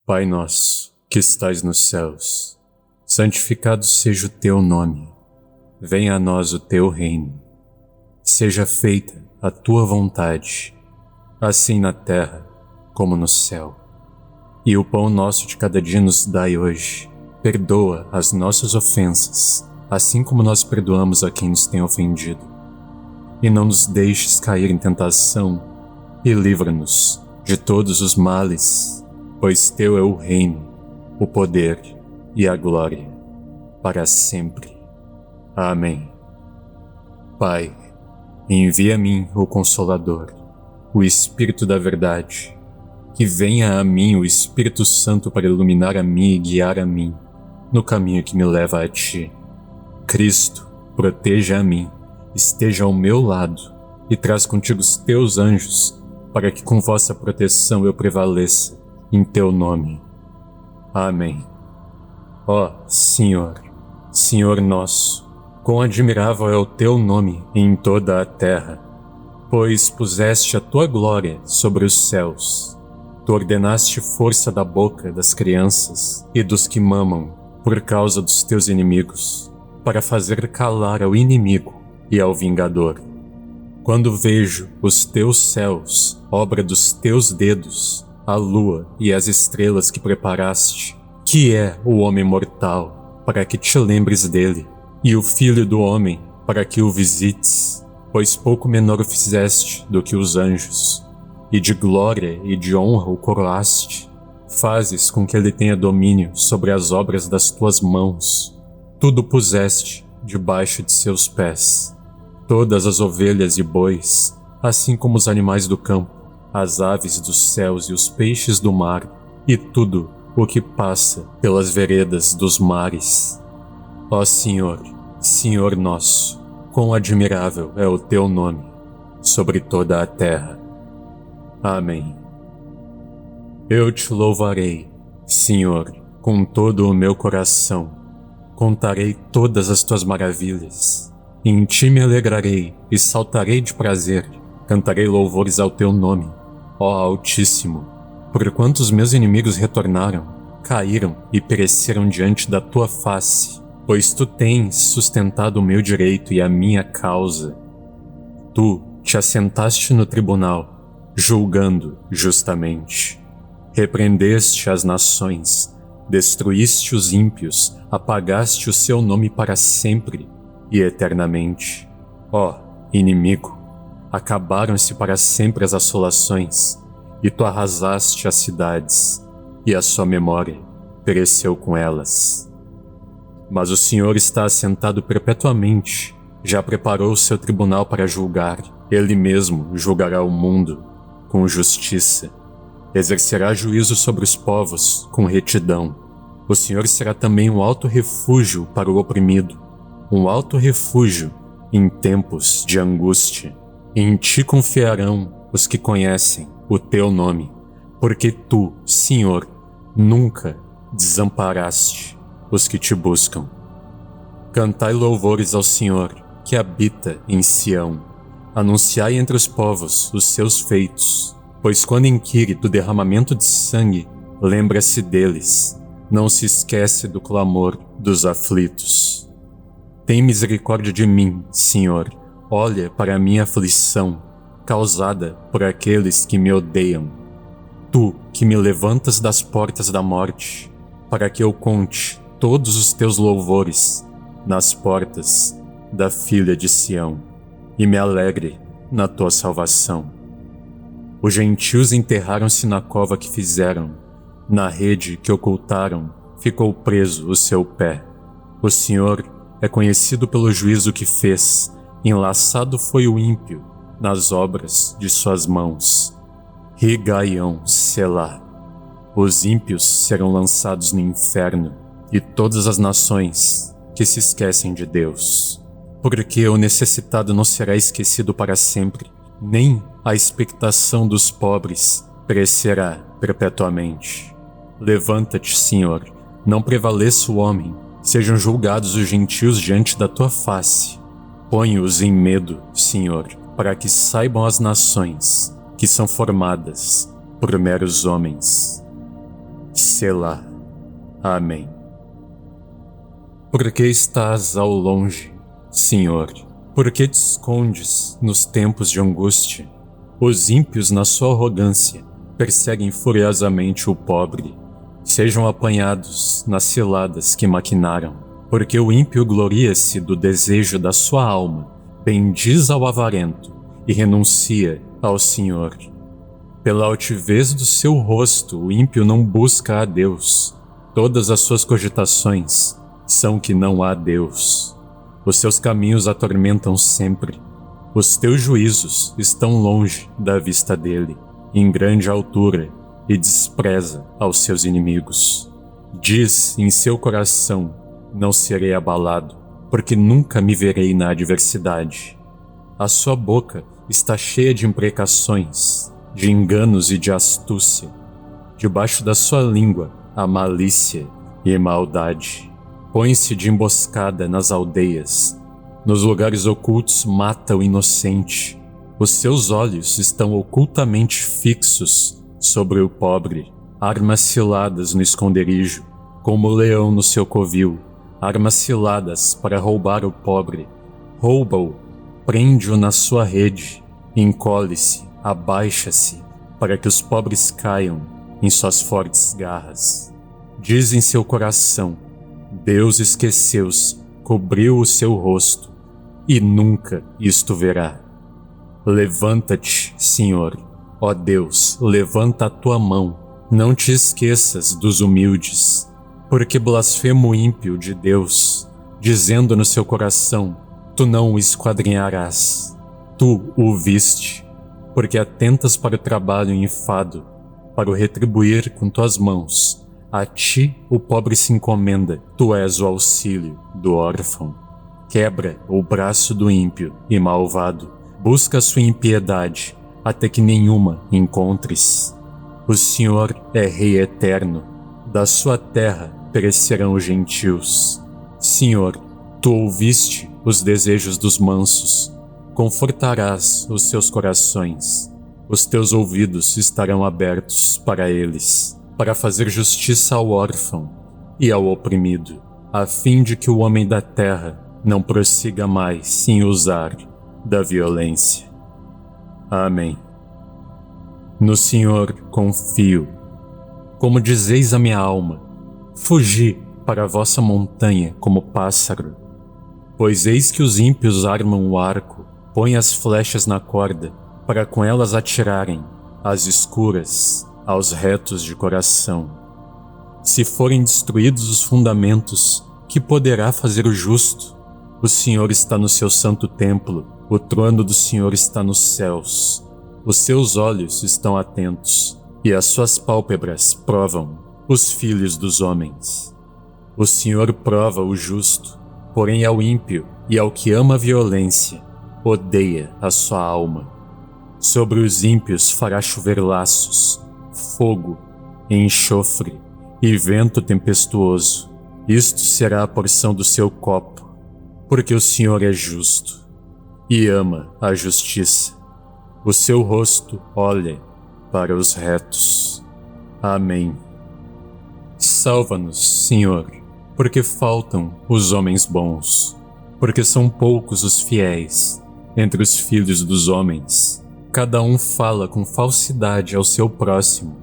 Pai nosso, que estais nos céus, santificado seja o teu nome. Venha a nós o teu reino. Seja feita a tua vontade, assim na terra como no céu. E o pão nosso de cada dia nos dai hoje. Perdoa as nossas ofensas, assim como nós perdoamos a quem nos tem ofendido. E não nos deixes cair em tentação, e livra-nos de todos os males, pois teu é o reino, o poder e a glória, para sempre. Amém. Pai, envia a mim o Consolador, o Espírito da Verdade, que venha a mim o Espírito Santo para iluminar a mim e guiar a mim no caminho que me leva a Ti. Cristo, proteja a mim, esteja ao meu lado e traz contigo os teus anjos, para que com vossa proteção eu prevaleça em teu nome. Amém. Ó Senhor, Senhor nosso, quão admirável é o teu nome em toda a terra, pois puseste a tua glória sobre os céus. Tu ordenaste força da boca das crianças e dos que mamam por causa dos teus inimigos, para fazer calar ao inimigo e ao vingador. Quando vejo os teus céus, obra dos teus dedos, a lua e as estrelas que preparaste, que é o homem mortal, para que te lembres dele, e o filho do homem, para que o visites, pois pouco menor o fizeste do que os anjos, e de glória e de honra o coroaste. Fazes com que ele tenha domínio sobre as obras das tuas mãos. Tudo puseste debaixo de seus pés. Todas as ovelhas e bois, assim como os animais do campo, as aves dos céus e os peixes do mar, e tudo o que passa pelas veredas dos mares. Ó Senhor, Senhor nosso, quão admirável é o teu nome sobre toda a terra. Amém. Eu te louvarei, Senhor, com todo o meu coração. Contarei todas as tuas maravilhas. Em ti me alegrarei e saltarei de prazer. Cantarei louvores ao teu nome, ó Altíssimo. Porquanto os meus inimigos retornaram, caíram e pereceram diante da tua face, pois tu tens sustentado o meu direito e a minha causa. Tu te assentaste no tribunal, julgando justamente. Repreendeste as nações, destruíste os ímpios, apagaste o seu nome para sempre e eternamente. Ó inimigo, acabaram-se para sempre as assolações, e tu arrasaste as cidades, e a sua memória pereceu com elas. Mas o Senhor está assentado perpetuamente, já preparou o seu tribunal para julgar, ele mesmo julgará o mundo com justiça. Exercerá juízo sobre os povos com retidão. O Senhor será também um alto refúgio para o oprimido, um alto refúgio em tempos de angústia. Em ti confiarão os que conhecem o teu nome, porque tu, Senhor, nunca desamparaste os que te buscam. Cantai louvores ao Senhor, que habita em Sião. Anunciai entre os povos os seus feitos. Pois quando inquire do derramamento de sangue, lembra-se deles, não se esquece do clamor dos aflitos. Tem misericórdia de mim, Senhor, olha para a minha aflição, causada por aqueles que me odeiam. Tu que me levantas das portas da morte, para que eu conte todos os teus louvores nas portas da filha de Sião, e me alegre na tua salvação. Os gentios enterraram-se na cova que fizeram, na rede que ocultaram ficou preso o seu pé. O Senhor é conhecido pelo juízo que fez, enlaçado foi o ímpio nas obras de suas mãos. Rigaion Selá. Os ímpios serão lançados no inferno, e todas as nações que se esquecem de Deus. Porque o necessitado não será esquecido para sempre, nem a expectação dos pobres perecerá perpetuamente. Levanta-te, Senhor, não prevaleça o homem, sejam julgados os gentios diante da tua face. Põe-os em medo, Senhor, para que saibam as nações que são formadas por meros homens. Selá. Amém. Por que estás ao longe, Senhor? Por que te escondes nos tempos de angústia? Os ímpios, na sua arrogância, perseguem furiosamente o pobre. Sejam apanhados nas ciladas que maquinaram, porque o ímpio gloria-se do desejo da sua alma, bendiz ao avarento e renuncia ao Senhor. Pela altivez do seu rosto, o ímpio não busca a Deus. Todas as suas cogitações são que não há Deus. Os seus caminhos atormentam sempre. Os teus juízos estão longe da vista dele, em grande altura, e despreza aos seus inimigos. Diz em seu coração: não serei abalado, porque nunca me verei na adversidade. A sua boca está cheia de imprecações, de enganos e de astúcia. Debaixo da sua língua há malícia e maldade. Põe-se de emboscada nas aldeias. Nos lugares ocultos mata o inocente. Os seus olhos estão ocultamente fixos sobre o pobre. Armas ciladas no esconderijo, como o leão no seu covil. Armas ciladas para roubar o pobre. Rouba-o, prende-o na sua rede. Encolhe-se, abaixa-se, para que os pobres caiam em suas fortes garras. Diz em seu coração: Deus esqueceu-se, cobriu o seu rosto, e nunca isto verá. Levanta-te, Senhor, ó Deus, levanta a tua mão, não te esqueças dos humildes, porque blasfema o ímpio de Deus, dizendo no seu coração: tu não o esquadrinharás. Tu o viste, porque atentas para o trabalho em enfado, para o retribuir com tuas mãos. A ti o pobre se encomenda, tu és o auxílio do órfão. Quebra o braço do ímpio e malvado, busca a sua impiedade, até que nenhuma encontres. O Senhor é Rei eterno, da sua terra perecerão os gentios. Senhor, tu ouviste os desejos dos mansos, confortarás os seus corações. Os teus ouvidos estarão abertos para eles, para fazer justiça ao órfão e ao oprimido, a fim de que o homem da terra não prossiga mais em usar da violência. Amém. No Senhor confio. Como dizeis a minha alma, fugi para a vossa montanha como pássaro. Pois eis que os ímpios armam o arco, põem as flechas na corda, para com elas atirarem às escuras, aos retos de coração. Se forem destruídos os fundamentos, que poderá fazer o justo? O Senhor está no seu santo templo, o trono do Senhor está nos céus. Os seus olhos estão atentos, e as suas pálpebras provam os filhos dos homens. O Senhor prova o justo, porém ao ímpio e ao que ama a violência, odeia a sua alma. Sobre os ímpios fará chover laços, fogo, enxofre e vento tempestuoso. Isto será a porção do seu copo, porque o Senhor é justo e ama a justiça. O seu rosto olha para os retos. Amém. Salva-nos, Senhor, porque faltam os homens bons, porque são poucos os fiéis entre os filhos dos homens. Cada um fala com falsidade ao seu próximo,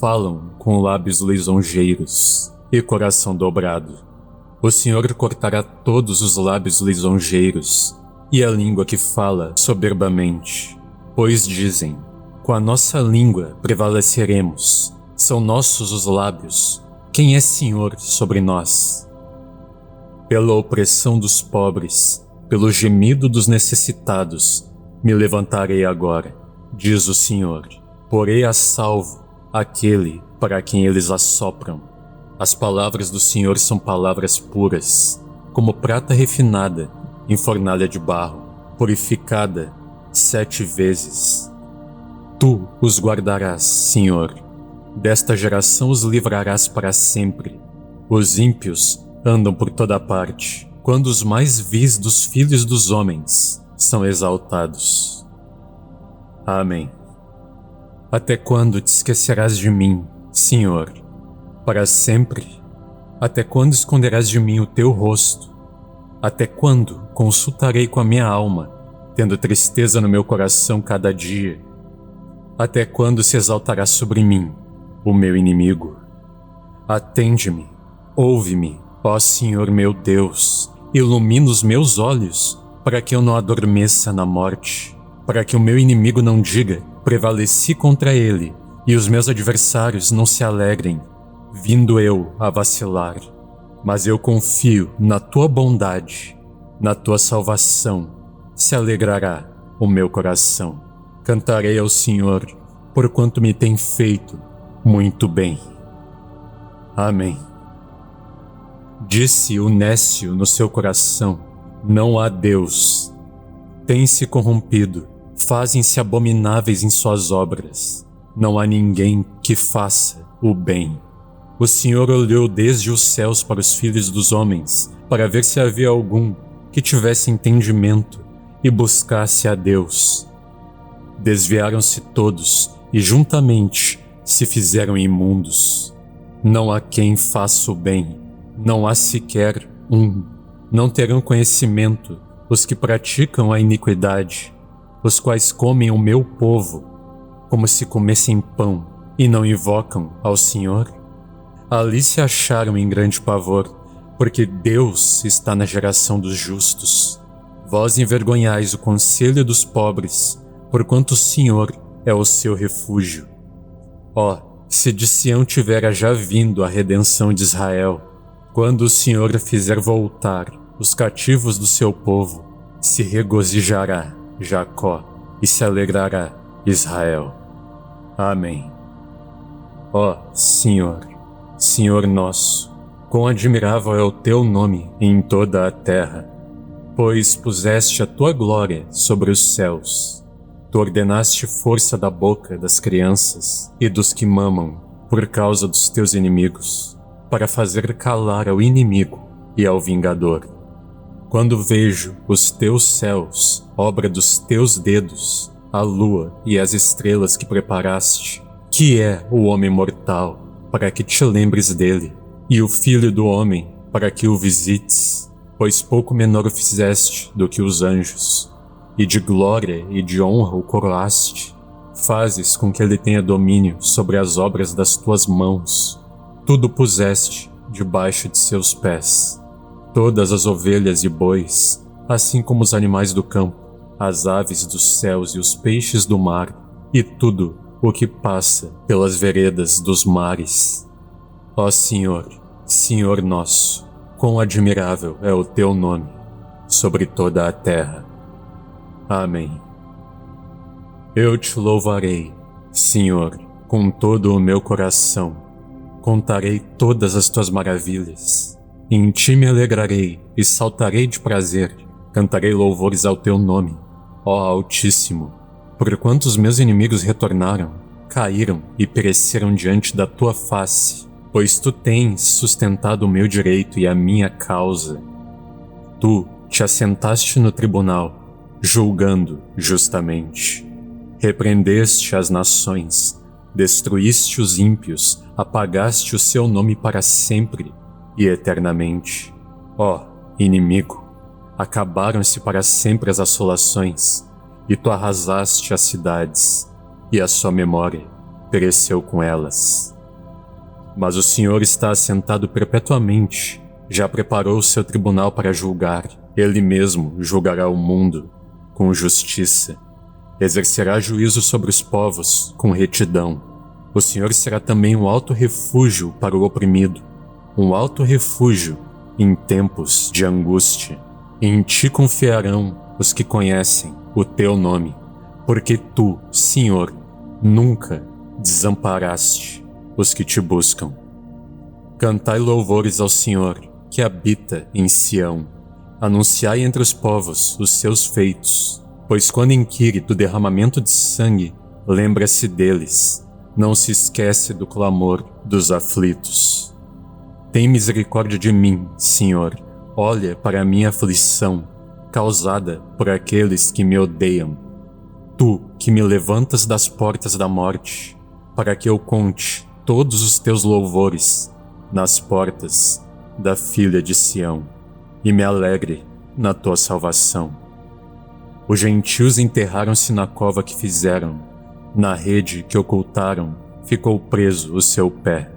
falam com lábios lisonjeiros e coração dobrado. O Senhor cortará todos os lábios lisonjeiros e a língua que fala soberbamente, pois dizem: com a nossa língua prevaleceremos, são nossos os lábios, quem é Senhor sobre nós? Pela opressão dos pobres, pelo gemido dos necessitados, me levantarei agora, diz o Senhor. Porei a salvo aquele para quem eles assopram. As palavras do Senhor são palavras puras, como prata refinada em fornalha de barro, purificada 7 vezes. Tu os guardarás, Senhor. Desta geração os livrarás para sempre. Os ímpios andam por toda parte, quando os mais vis dos filhos dos homens são exaltados. Amém. Até quando te esquecerás de mim, Senhor? Para sempre? Até quando esconderás de mim o teu rosto? Até quando consultarei com a minha alma, tendo tristeza no meu coração cada dia? Até quando se exaltará sobre mim o meu inimigo? Atende-me, ouve-me, ó Senhor meu Deus, ilumina os meus olhos, para que eu não adormeça na morte, para que o meu inimigo não diga, prevaleci contra ele, e os meus adversários não se alegrem, vindo eu a vacilar. Mas eu confio na tua bondade, na tua salvação, se alegrará o meu coração. Cantarei ao Senhor, porquanto me tem feito muito bem. Amém. Disse o nécio no seu coração: não há Deus. Tem-se corrompido, fazem-se abomináveis em suas obras. Não há ninguém que faça o bem. O Senhor olhou desde os céus para os filhos dos homens, para ver se havia algum que tivesse entendimento e buscasse a Deus. Desviaram-se todos e juntamente se fizeram imundos. Não há quem faça o bem, não há sequer um. Não terão conhecimento os que praticam a iniquidade, os quais comem o meu povo, como se comessem pão, e não invocam ao Senhor? Ali se acharam em grande pavor, porque Deus está na geração dos justos. Vós envergonhais o conselho dos pobres, porquanto o Senhor é o seu refúgio. Ó, se de Sião tivera já vindo a redenção de Israel, quando o Senhor fizer voltar os cativos do seu povo, se regozijará Jacó e se alegrará Israel. Amém. Ó Senhor, Senhor nosso, quão admirável é o teu nome em toda a terra, pois puseste a tua glória sobre os céus. Tu ordenaste força da boca das crianças e dos que mamam por causa dos teus inimigos, para fazer calar ao inimigo e ao vingador. Quando vejo os teus céus, obra dos teus dedos, a lua e as estrelas que preparaste, que é o homem mortal, para que te lembres dele, e o filho do homem, para que o visites, pois pouco menor o fizeste do que os anjos, e de glória e de honra o coroaste. Fazes com que ele tenha domínio sobre as obras das tuas mãos. Tudo puseste debaixo de seus pés. Todas as ovelhas e bois, assim como os animais do campo, as aves dos céus e os peixes do mar, e tudo o que passa pelas veredas dos mares. Ó Senhor, Senhor nosso, quão admirável é o teu nome sobre toda a terra. Amém. Eu te louvarei, Senhor, com todo o meu coração. Contarei todas as tuas maravilhas. Em ti me alegrarei e saltarei de prazer. Cantarei louvores ao teu nome, ó Altíssimo. Porquanto os meus inimigos retornaram, caíram e pereceram diante da tua face, pois tu tens sustentado o meu direito e a minha causa. Tu te assentaste no tribunal, julgando justamente. Repreendeste as nações, destruíste os ímpios, apagaste o seu nome para sempre e eternamente. Ó inimigo, acabaram-se para sempre as assolações, e tu arrasaste as cidades, e a sua memória pereceu com elas. Mas o Senhor está assentado perpetuamente, já preparou o seu tribunal para julgar, ele mesmo julgará o mundo com justiça, exercerá juízo sobre os povos com retidão. O Senhor será também um alto refúgio para o oprimido, um alto refúgio em tempos de angústia. Em ti confiarão os que conhecem o teu nome, porque tu, Senhor, nunca desamparaste os que te buscam. Cantai louvores ao Senhor, que habita em Sião. Anunciai entre os povos os seus feitos, pois quando inquire do derramamento de sangue, lembra-se deles, não se esquece do clamor dos aflitos. Tem misericórdia de mim, Senhor, olha para a minha aflição, causada por aqueles que me odeiam. Tu que me levantas das portas da morte, para que eu conte todos os teus louvores nas portas da filha de Sião, e me alegre na tua salvação. Os gentios enterraram-se na cova que fizeram, na rede que ocultaram ficou preso o seu pé.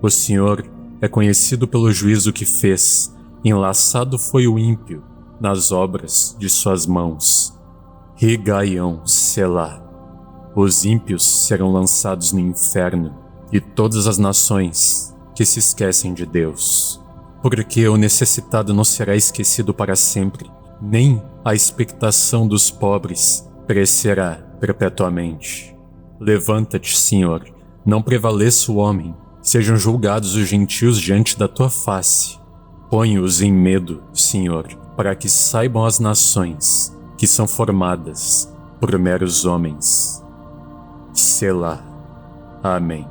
O Senhor é conhecido pelo juízo que fez, enlaçado foi o ímpio nas obras de suas mãos. Rigaion Selá. Os ímpios serão lançados no inferno, e todas as nações que se esquecem de Deus. Porque o necessitado não será esquecido para sempre, nem a expectação dos pobres perecerá perpetuamente. Levanta-te, Senhor, não prevaleça o homem, sejam julgados os gentios diante da tua face. Põe-os em medo, Senhor, para que saibam as nações que são formadas por meros homens. Selá. Amém.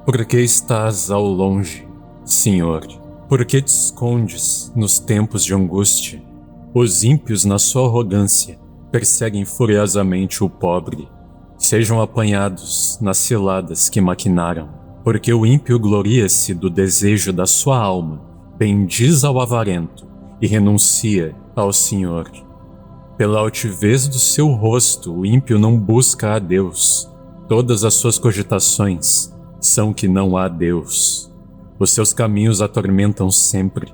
Por que estás ao longe, Senhor? Por que te escondes nos tempos de angústia? Os ímpios, na sua arrogância, perseguem furiosamente o pobre. Sejam apanhados nas ciladas que maquinaram, porque o ímpio gloria-se do desejo da sua alma, bendiz ao avarento e renuncia ao Senhor. Pela altivez do seu rosto, o ímpio não busca a Deus. Todas as suas cogitações são que não há Deus. Os seus caminhos atormentam sempre.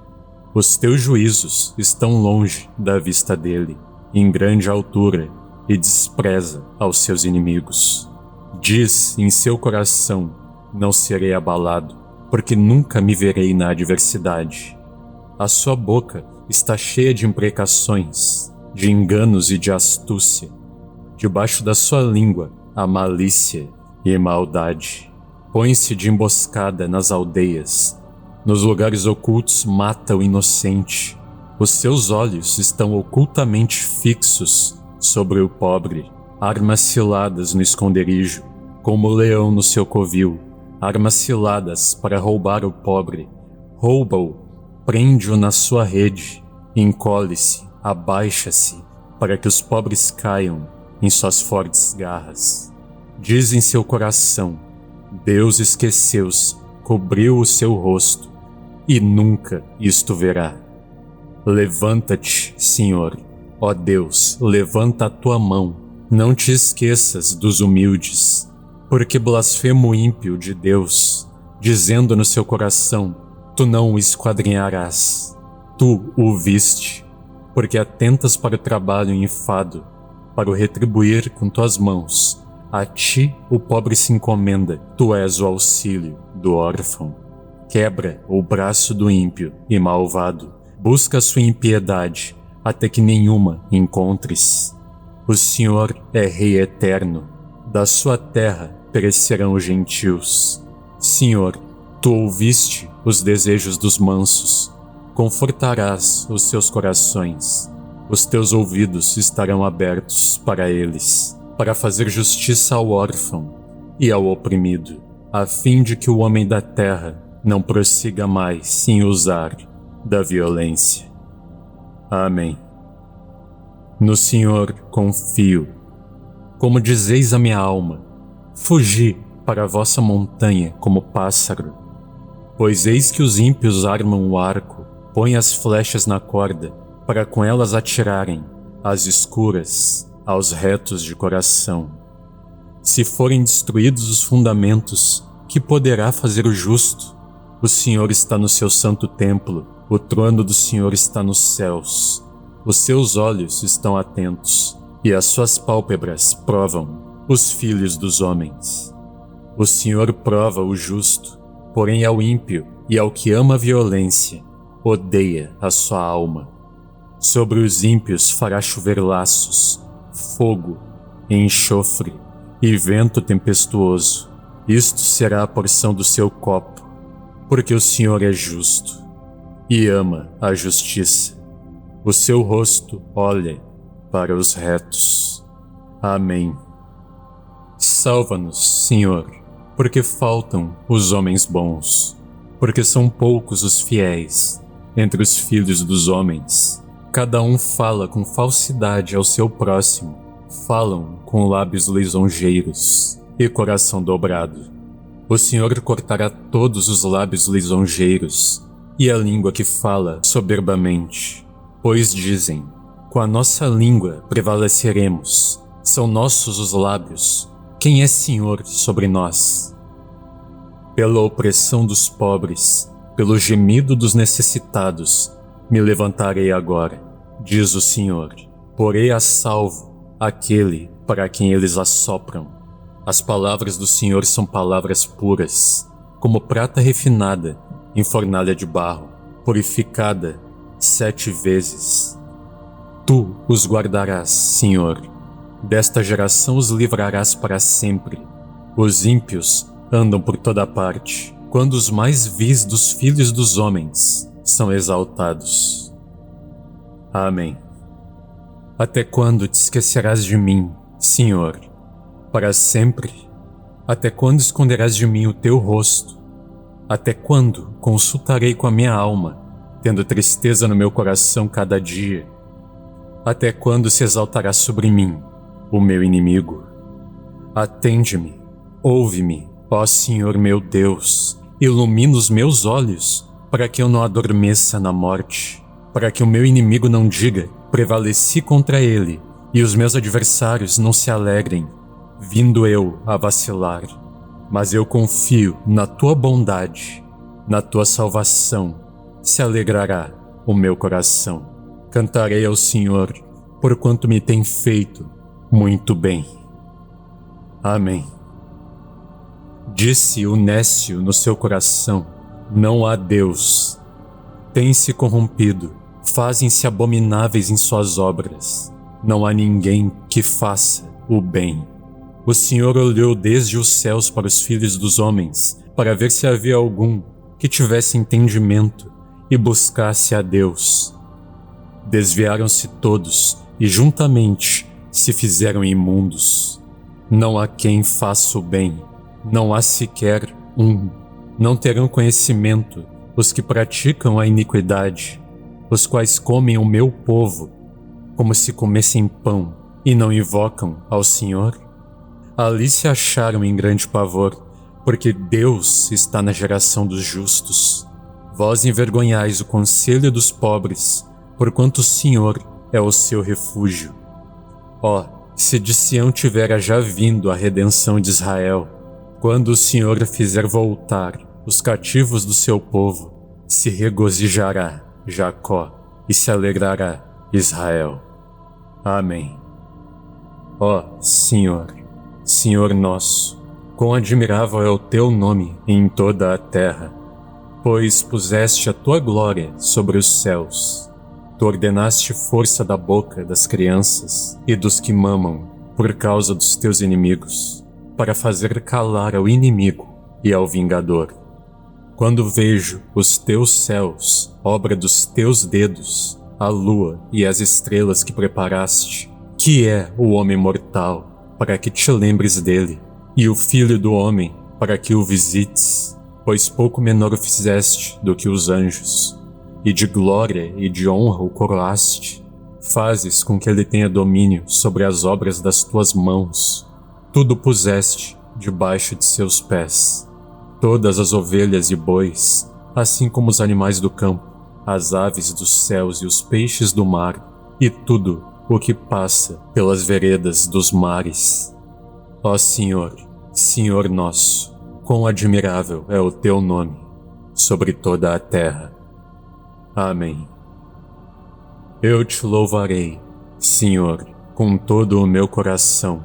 Os teus juízos estão longe da vista dele, em grande altura, e despreza aos seus inimigos. Diz em seu coração: não serei abalado, porque nunca me verei na adversidade. A sua boca está cheia de imprecações, de enganos e de astúcia. Debaixo da sua língua há malícia e maldade. Põe-se de emboscada nas aldeias. Nos lugares ocultos mata o inocente. Os seus olhos estão ocultamente fixos sobre o pobre. Armas ciladas no esconderijo, como o leão no seu covil. Armas ciladas para roubar o pobre. Rouba-o, prende-o na sua rede. Encolhe-se, abaixa-se, para que os pobres caiam em suas fortes garras. Diz em seu coração: Deus esqueceu-se, cobriu o seu rosto, e nunca isto verá. Levanta-te, Senhor, ó Deus, levanta a tua mão, não te esqueças dos humildes, porque blasfema o ímpio de Deus, dizendo no seu coração: tu não o esquadrinharás. Tu o viste, porque atentas para o trabalho e enfado, para o retribuir com tuas mãos. A ti o pobre se encomenda, tu és o auxílio do órfão. Quebra o braço do ímpio e malvado, busca a sua impiedade, até que nenhuma encontres. O Senhor é Rei eterno, da sua terra perecerão os gentios. Senhor, tu ouviste os desejos dos mansos, confortarás os seus corações. Os teus ouvidos estarão abertos para eles, para fazer justiça ao órfão e ao oprimido, a fim de que o homem da terra não prossiga mais em usar da violência. Amém. No Senhor confio. Como dizeis a minha alma, fugi para a vossa montanha como pássaro. Pois eis que os ímpios armam o arco, põem as flechas na corda, para com elas atirarem às escuras, aos retos de coração. Se forem destruídos os fundamentos, que poderá fazer o justo? O Senhor está no seu santo templo, o trono do Senhor está nos céus. Os seus olhos estão atentos, e as suas pálpebras provam os filhos dos homens. O Senhor prova o justo, porém ao ímpio e ao que ama a violência, odeia a sua alma. Sobre os ímpios fará chover laços, fogo, enxofre e vento tempestuoso. Isto será a porção do seu copo, porque o Senhor é justo e ama a justiça. O seu rosto olha para os retos. Amém. Salva-nos, Senhor, porque faltam os homens bons, porque são poucos os fiéis entre os filhos dos homens. Cada um fala com falsidade ao seu próximo, falam com lábios lisonjeiros e coração dobrado. O Senhor cortará todos os lábios lisonjeiros e a língua que fala soberbamente, pois dizem: com a nossa língua prevaleceremos, são nossos os lábios, quem é Senhor sobre nós? Pela opressão dos pobres, pelo gemido dos necessitados, me levantarei agora, diz o Senhor. Porei a salvo aquele para quem eles assopram. As palavras do Senhor são palavras puras, como prata refinada em fornalha de barro, purificada 7 vezes. Tu os guardarás, Senhor. Desta geração os livrarás para sempre. Os ímpios andam por toda parte, quando os mais vis dos filhos dos homens são exaltados. Amém. Até quando te esquecerás de mim, Senhor? Para sempre? Até quando esconderás de mim o teu rosto? Até quando consultarei com a minha alma, tendo tristeza no meu coração cada dia? Até quando se exaltará sobre mim o meu inimigo? Atende-me, ouve-me, ó Senhor meu Deus, ilumina os meus olhos, para que eu não adormeça na morte, para que o meu inimigo não diga: prevaleci contra ele, e os meus adversários não se alegrem, vindo eu a vacilar. Mas eu confio na tua bondade, na tua salvação, se alegrará o meu coração. Cantarei ao Senhor, porquanto me tem feito muito bem. Amém. Disse o nécio no seu coração: não há Deus. Tem-se corrompido, fazem-se abomináveis em suas obras. Não há ninguém que faça o bem. O Senhor olhou desde os céus para os filhos dos homens, para ver se havia algum que tivesse entendimento e buscasse a Deus. Desviaram-se todos e juntamente se fizeram imundos. Não há quem faça o bem, não há sequer um. Não terão conhecimento os que praticam a iniquidade, os quais comem o meu povo como se comessem pão e não invocam ao Senhor? Ali se acharam em grande pavor, porque Deus está na geração dos justos. Vós envergonhais o conselho dos pobres, porquanto o Senhor é o seu refúgio. Ó, se de Sião tivera já vindo a redenção de Israel, quando o Senhor fizer voltar os cativos do seu povo, se regozijará Jacó e se alegrará Israel. Amém. Ó Senhor, Senhor nosso, quão admirável é o teu nome em toda a terra, pois puseste a tua glória sobre os céus. Tu ordenaste força da boca das crianças e dos que mamam por causa dos teus inimigos, para fazer calar ao inimigo e ao vingador. Quando vejo os teus céus, obra dos teus dedos, a lua e as estrelas que preparaste, que é o homem mortal, para que te lembres dele, e o filho do homem, para que o visites, pois pouco menor o fizeste do que os anjos, e de glória e de honra o coroaste. Fazes com que ele tenha domínio sobre as obras das tuas mãos. Tudo puseste debaixo de seus pés. Todas as ovelhas e bois, assim como os animais do campo, as aves dos céus e os peixes do mar, e tudo o que passa pelas veredas dos mares. Ó Senhor, Senhor nosso, quão admirável é o teu nome sobre toda a terra. Amém. Eu te louvarei, Senhor, com todo o meu coração.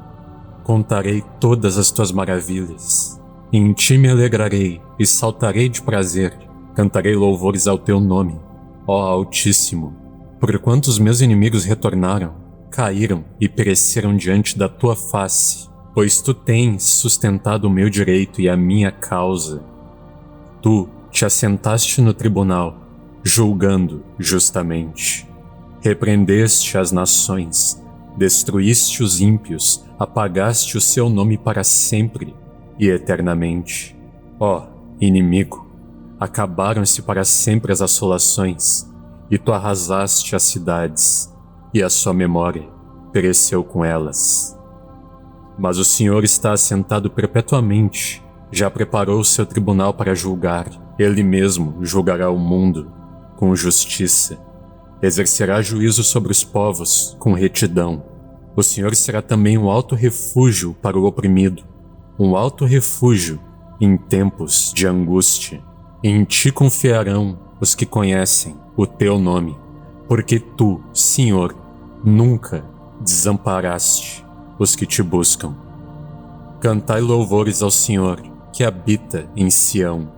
Contarei todas as tuas maravilhas. Em ti me alegrarei e saltarei de prazer. Cantarei louvores ao teu nome, ó Altíssimo. Porquanto os meus inimigos retornaram, caíram e pereceram diante da tua face, pois tu tens sustentado o meu direito e a minha causa. Tu te assentaste no tribunal, julgando justamente. Repreendeste as nações, destruíste os ímpios, apagaste o seu nome para sempre e eternamente. Ó inimigo, acabaram-se para sempre as assolações, e tu arrasaste as cidades, e a sua memória pereceu com elas. Mas o Senhor está assentado perpetuamente, Já preparou seu tribunal para julgar. Ele mesmo julgará o mundo com justiça. Exercerá juízo sobre os povos com retidão. O Senhor será também um alto refúgio para o oprimido, um alto refúgio em tempos de angústia. Em ti confiarão os que conhecem o teu nome, porque tu, Senhor, nunca desamparaste os que te buscam. Cantai louvores ao Senhor, que habita em Sião.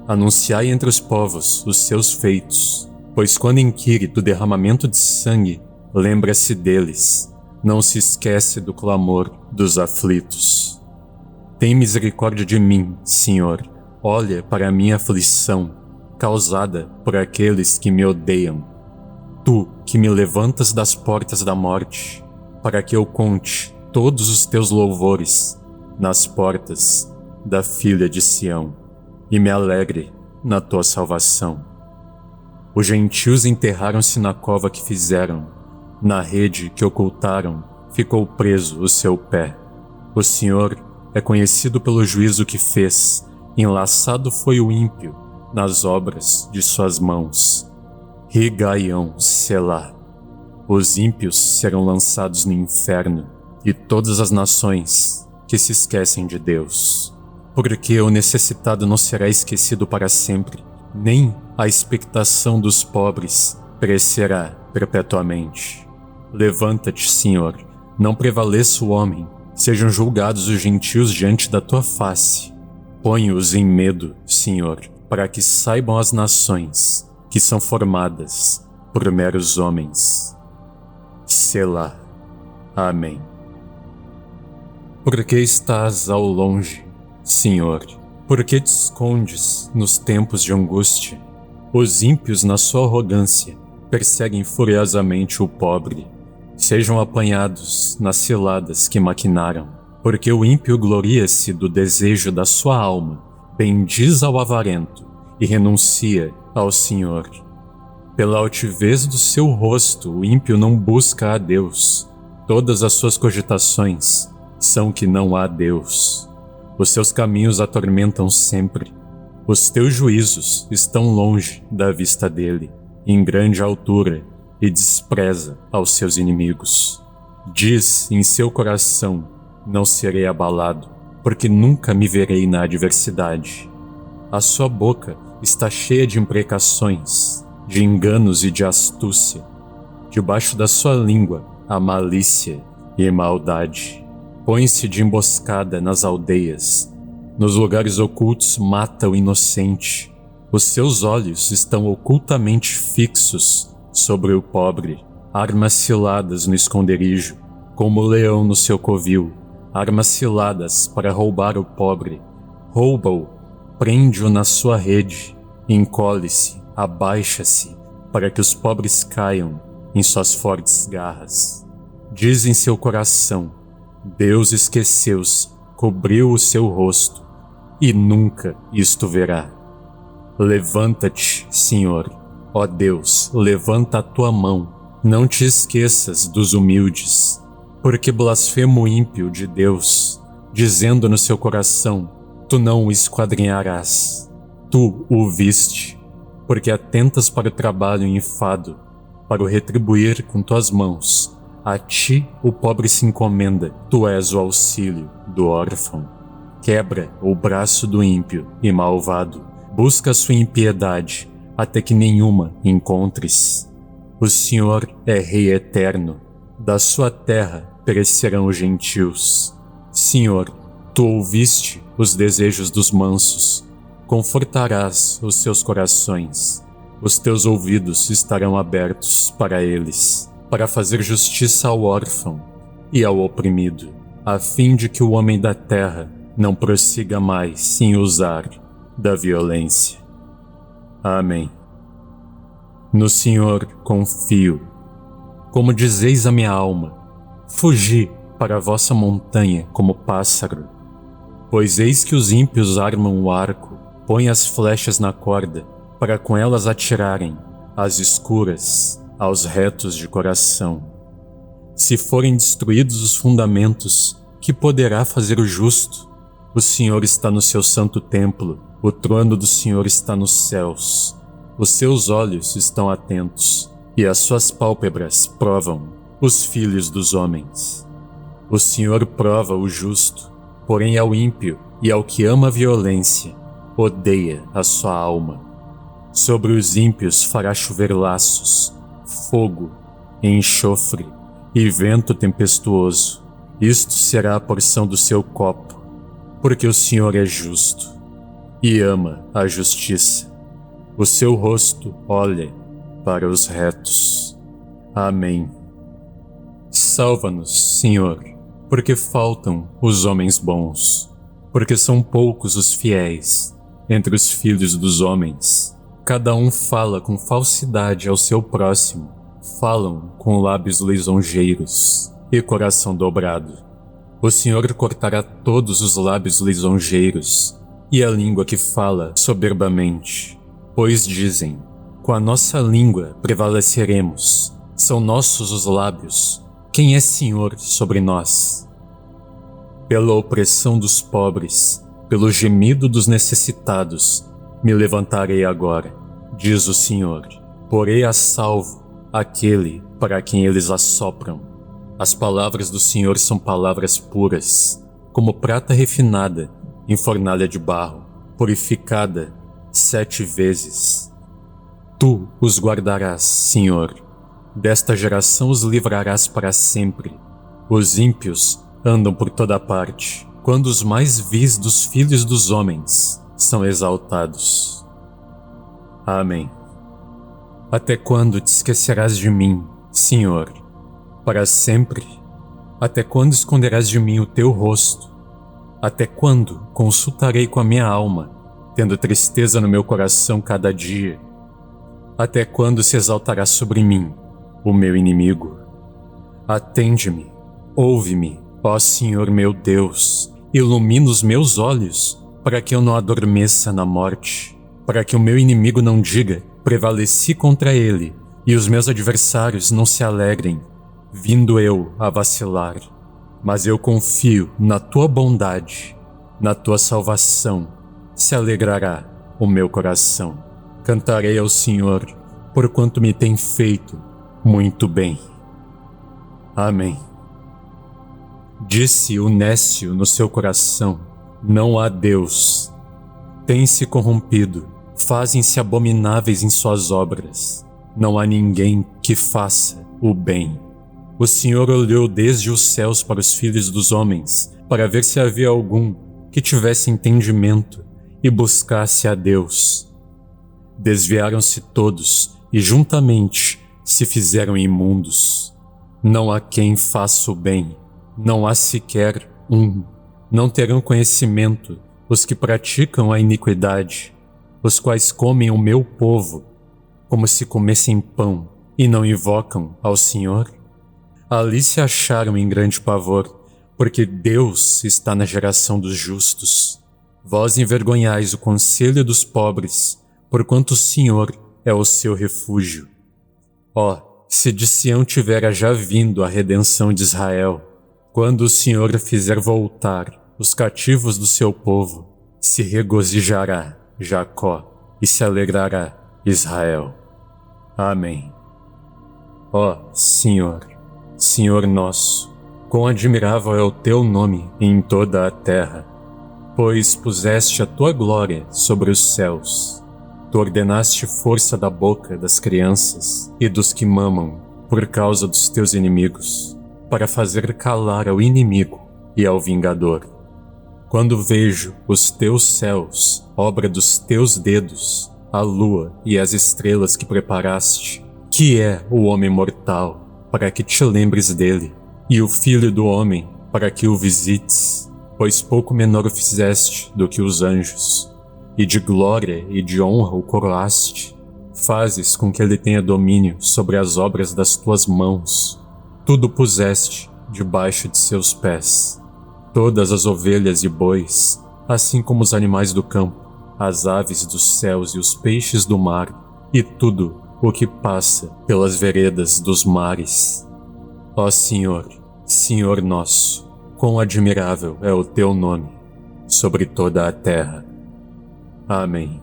Anunciai entre os povos os seus feitos, pois quando inquire do derramamento de sangue, lembra-se deles, não se esquece do clamor dos aflitos. Tem misericórdia de mim, Senhor, olha para a minha aflição, causada por aqueles que me odeiam. Tu que me levantas das portas da morte, para que eu conte todos os teus louvores nas portas da filha de Sião, e me alegre na tua salvação. Os gentios enterraram-se na cova que fizeram, na rede que ocultaram ficou preso o seu pé. O Senhor é conhecido pelo juízo que fez, enlaçado foi o ímpio nas obras de suas mãos. Rigaião Selá. Os ímpios serão lançados no inferno, e todas as nações que se esquecem de Deus. Porque o necessitado não será esquecido para sempre, nem a expectação dos pobres perecerá perpetuamente. Levanta-te, Senhor, não prevaleça o homem, sejam julgados os gentios diante da tua face. Põe-os em medo, Senhor, para que saibam as nações que são formadas por meros homens. Selá. Amém. Por que estás ao longe, Senhor? Por que te escondes nos tempos de angústia? Os ímpios, na sua arrogância, perseguem furiosamente o pobre. Sejam apanhados nas ciladas que maquinaram, porque o ímpio gloria-se do desejo da sua alma, bendiz ao avarento e renuncia ao Senhor. Pela altivez do seu rosto, o ímpio não busca a Deus. Todas as suas cogitações são que não há Deus. Os seus caminhos atormentam sempre. Os teus juízos estão longe da vista dele, em grande altura, e despreza aos seus inimigos. Diz em seu coração: não serei abalado, porque nunca me verei na adversidade. A sua boca está cheia de imprecações, de enganos e de astúcia. Debaixo da sua língua há malícia e maldade. Põe-se de emboscada nas aldeias. Nos lugares ocultos mata o inocente. Os seus olhos estão ocultamente fixos sobre o pobre. Armas ciladas no esconderijo, como o leão no seu covil. Armas ciladas para roubar o pobre. Rouba-o, prende-o na sua rede. Encolhe-se, abaixa-se, para que os pobres caiam em suas fortes garras. Diz em seu coração: Deus esqueceu-se, cobriu o seu rosto, e nunca isto verá. Levanta-te, Senhor, ó Deus, levanta a tua mão, não te esqueças dos humildes, porque blasfema o ímpio de Deus, dizendo no seu coração: tu não o esquadrinharás. Tu o viste, porque atentas para o trabalho em enfado, para o retribuir com tuas mãos. A ti o pobre se encomenda, tu és o auxílio do órfão. Quebra o braço do ímpio e malvado, busca a sua impiedade, até que nenhuma encontres. O Senhor é Rei eterno, da sua terra perecerão os gentios. Senhor, tu ouviste os desejos dos mansos, confortarás os seus corações. Os teus ouvidos estarão abertos para eles, para fazer justiça ao órfão e ao oprimido, a fim de que o homem da terra não prossiga mais em usar da violência. Amém. No Senhor confio. Como dizeis a minha alma, fugi para a vossa montanha como pássaro. Pois eis que os ímpios armam o arco, põem as flechas na corda, para com elas atirarem às escuras, aos retos de coração. Se forem destruídos os fundamentos, que poderá fazer o justo? O Senhor está no seu santo templo, o trono do Senhor está nos céus. Os seus olhos estão atentos, e as suas pálpebras provam os filhos dos homens. O Senhor prova o justo, porém ao ímpio e ao que ama a violência, odeia a sua alma. Sobre os ímpios fará chover laços, fogo, enxofre e vento tempestuoso. Isto será a porção do seu copo, porque o Senhor é justo e ama a justiça. O seu rosto olha para os retos. Amém. Salva-nos, Senhor, porque faltam os homens bons, porque são poucos os fiéis entre os filhos dos homens. Cada um fala com falsidade ao seu próximo, falam com lábios lisonjeiros e coração dobrado. O Senhor cortará todos os lábios lisonjeiros e a língua que fala soberbamente, pois dizem: com a nossa língua prevaleceremos, são nossos os lábios, quem é Senhor sobre nós? Pela opressão dos pobres, pelo gemido dos necessitados, me levantarei agora, diz o Senhor. Porei a salvo aquele para quem eles assopram. As palavras do Senhor são palavras puras, como prata refinada em fornalha de barro, purificada 7 vezes. Tu os guardarás, Senhor. Desta geração os livrarás para sempre. Os ímpios andam por toda parte, quando os mais vis dos filhos dos homens são exaltados. Amém. Até quando te esquecerás de mim, Senhor? Para sempre? Até quando esconderás de mim o teu rosto? Até quando consultarei com a minha alma, tendo tristeza no meu coração cada dia? Até quando se exaltará sobre mim o meu inimigo? Atende-me, ouve-me, ó Senhor meu Deus, ilumina os meus olhos, para que eu não adormeça na morte, para que o meu inimigo não diga: prevaleci contra ele, e os meus adversários não se alegrem, vindo eu a vacilar. Mas eu confio na tua bondade, na tua salvação, se alegrará o meu coração. Cantarei ao Senhor, porquanto me tem feito muito bem. Amém. Disse o nécio no seu coração: não há Deus. Tem-se corrompido, fazem-se abomináveis em suas obras. Não há ninguém que faça o bem. O Senhor olhou desde os céus para os filhos dos homens, para ver se havia algum que tivesse entendimento e buscasse a Deus. Desviaram-se todos e juntamente se fizeram imundos. Não há quem faça o bem, não há sequer um. Não terão conhecimento os que praticam a iniquidade, os quais comem o meu povo, como se comessem pão, e não invocam ao Senhor? Ali se acharam em grande pavor, porque Deus está na geração dos justos. Vós envergonhais o conselho dos pobres, porquanto o Senhor é o seu refúgio. Ó, se de Sião tivera já vindo a redenção de Israel, quando o Senhor fizer voltar os cativos do seu povo, se regozijará Jacó e se alegrará Israel. Amém. Ó Senhor, Senhor nosso, quão admirável é o teu nome em toda a terra, pois puseste a tua glória sobre os céus. Tu ordenaste força da boca das crianças e dos que mamam por causa dos teus inimigos, para fazer calar ao inimigo e ao vingador. Quando vejo os teus céus, obra dos teus dedos, a lua e as estrelas que preparaste, que é o homem mortal, para que te lembres dele, e o filho do homem, para que o visites, pois pouco menor o fizeste do que os anjos, e de glória e de honra o coroaste. Fazes com que ele tenha domínio sobre as obras das tuas mãos. Tudo puseste debaixo de seus pés. Todas as ovelhas e bois, assim como os animais do campo, as aves dos céus e os peixes do mar, e tudo o que passa pelas veredas dos mares. Ó Senhor, Senhor nosso, quão admirável é o teu nome. sobre toda a terra. Amém.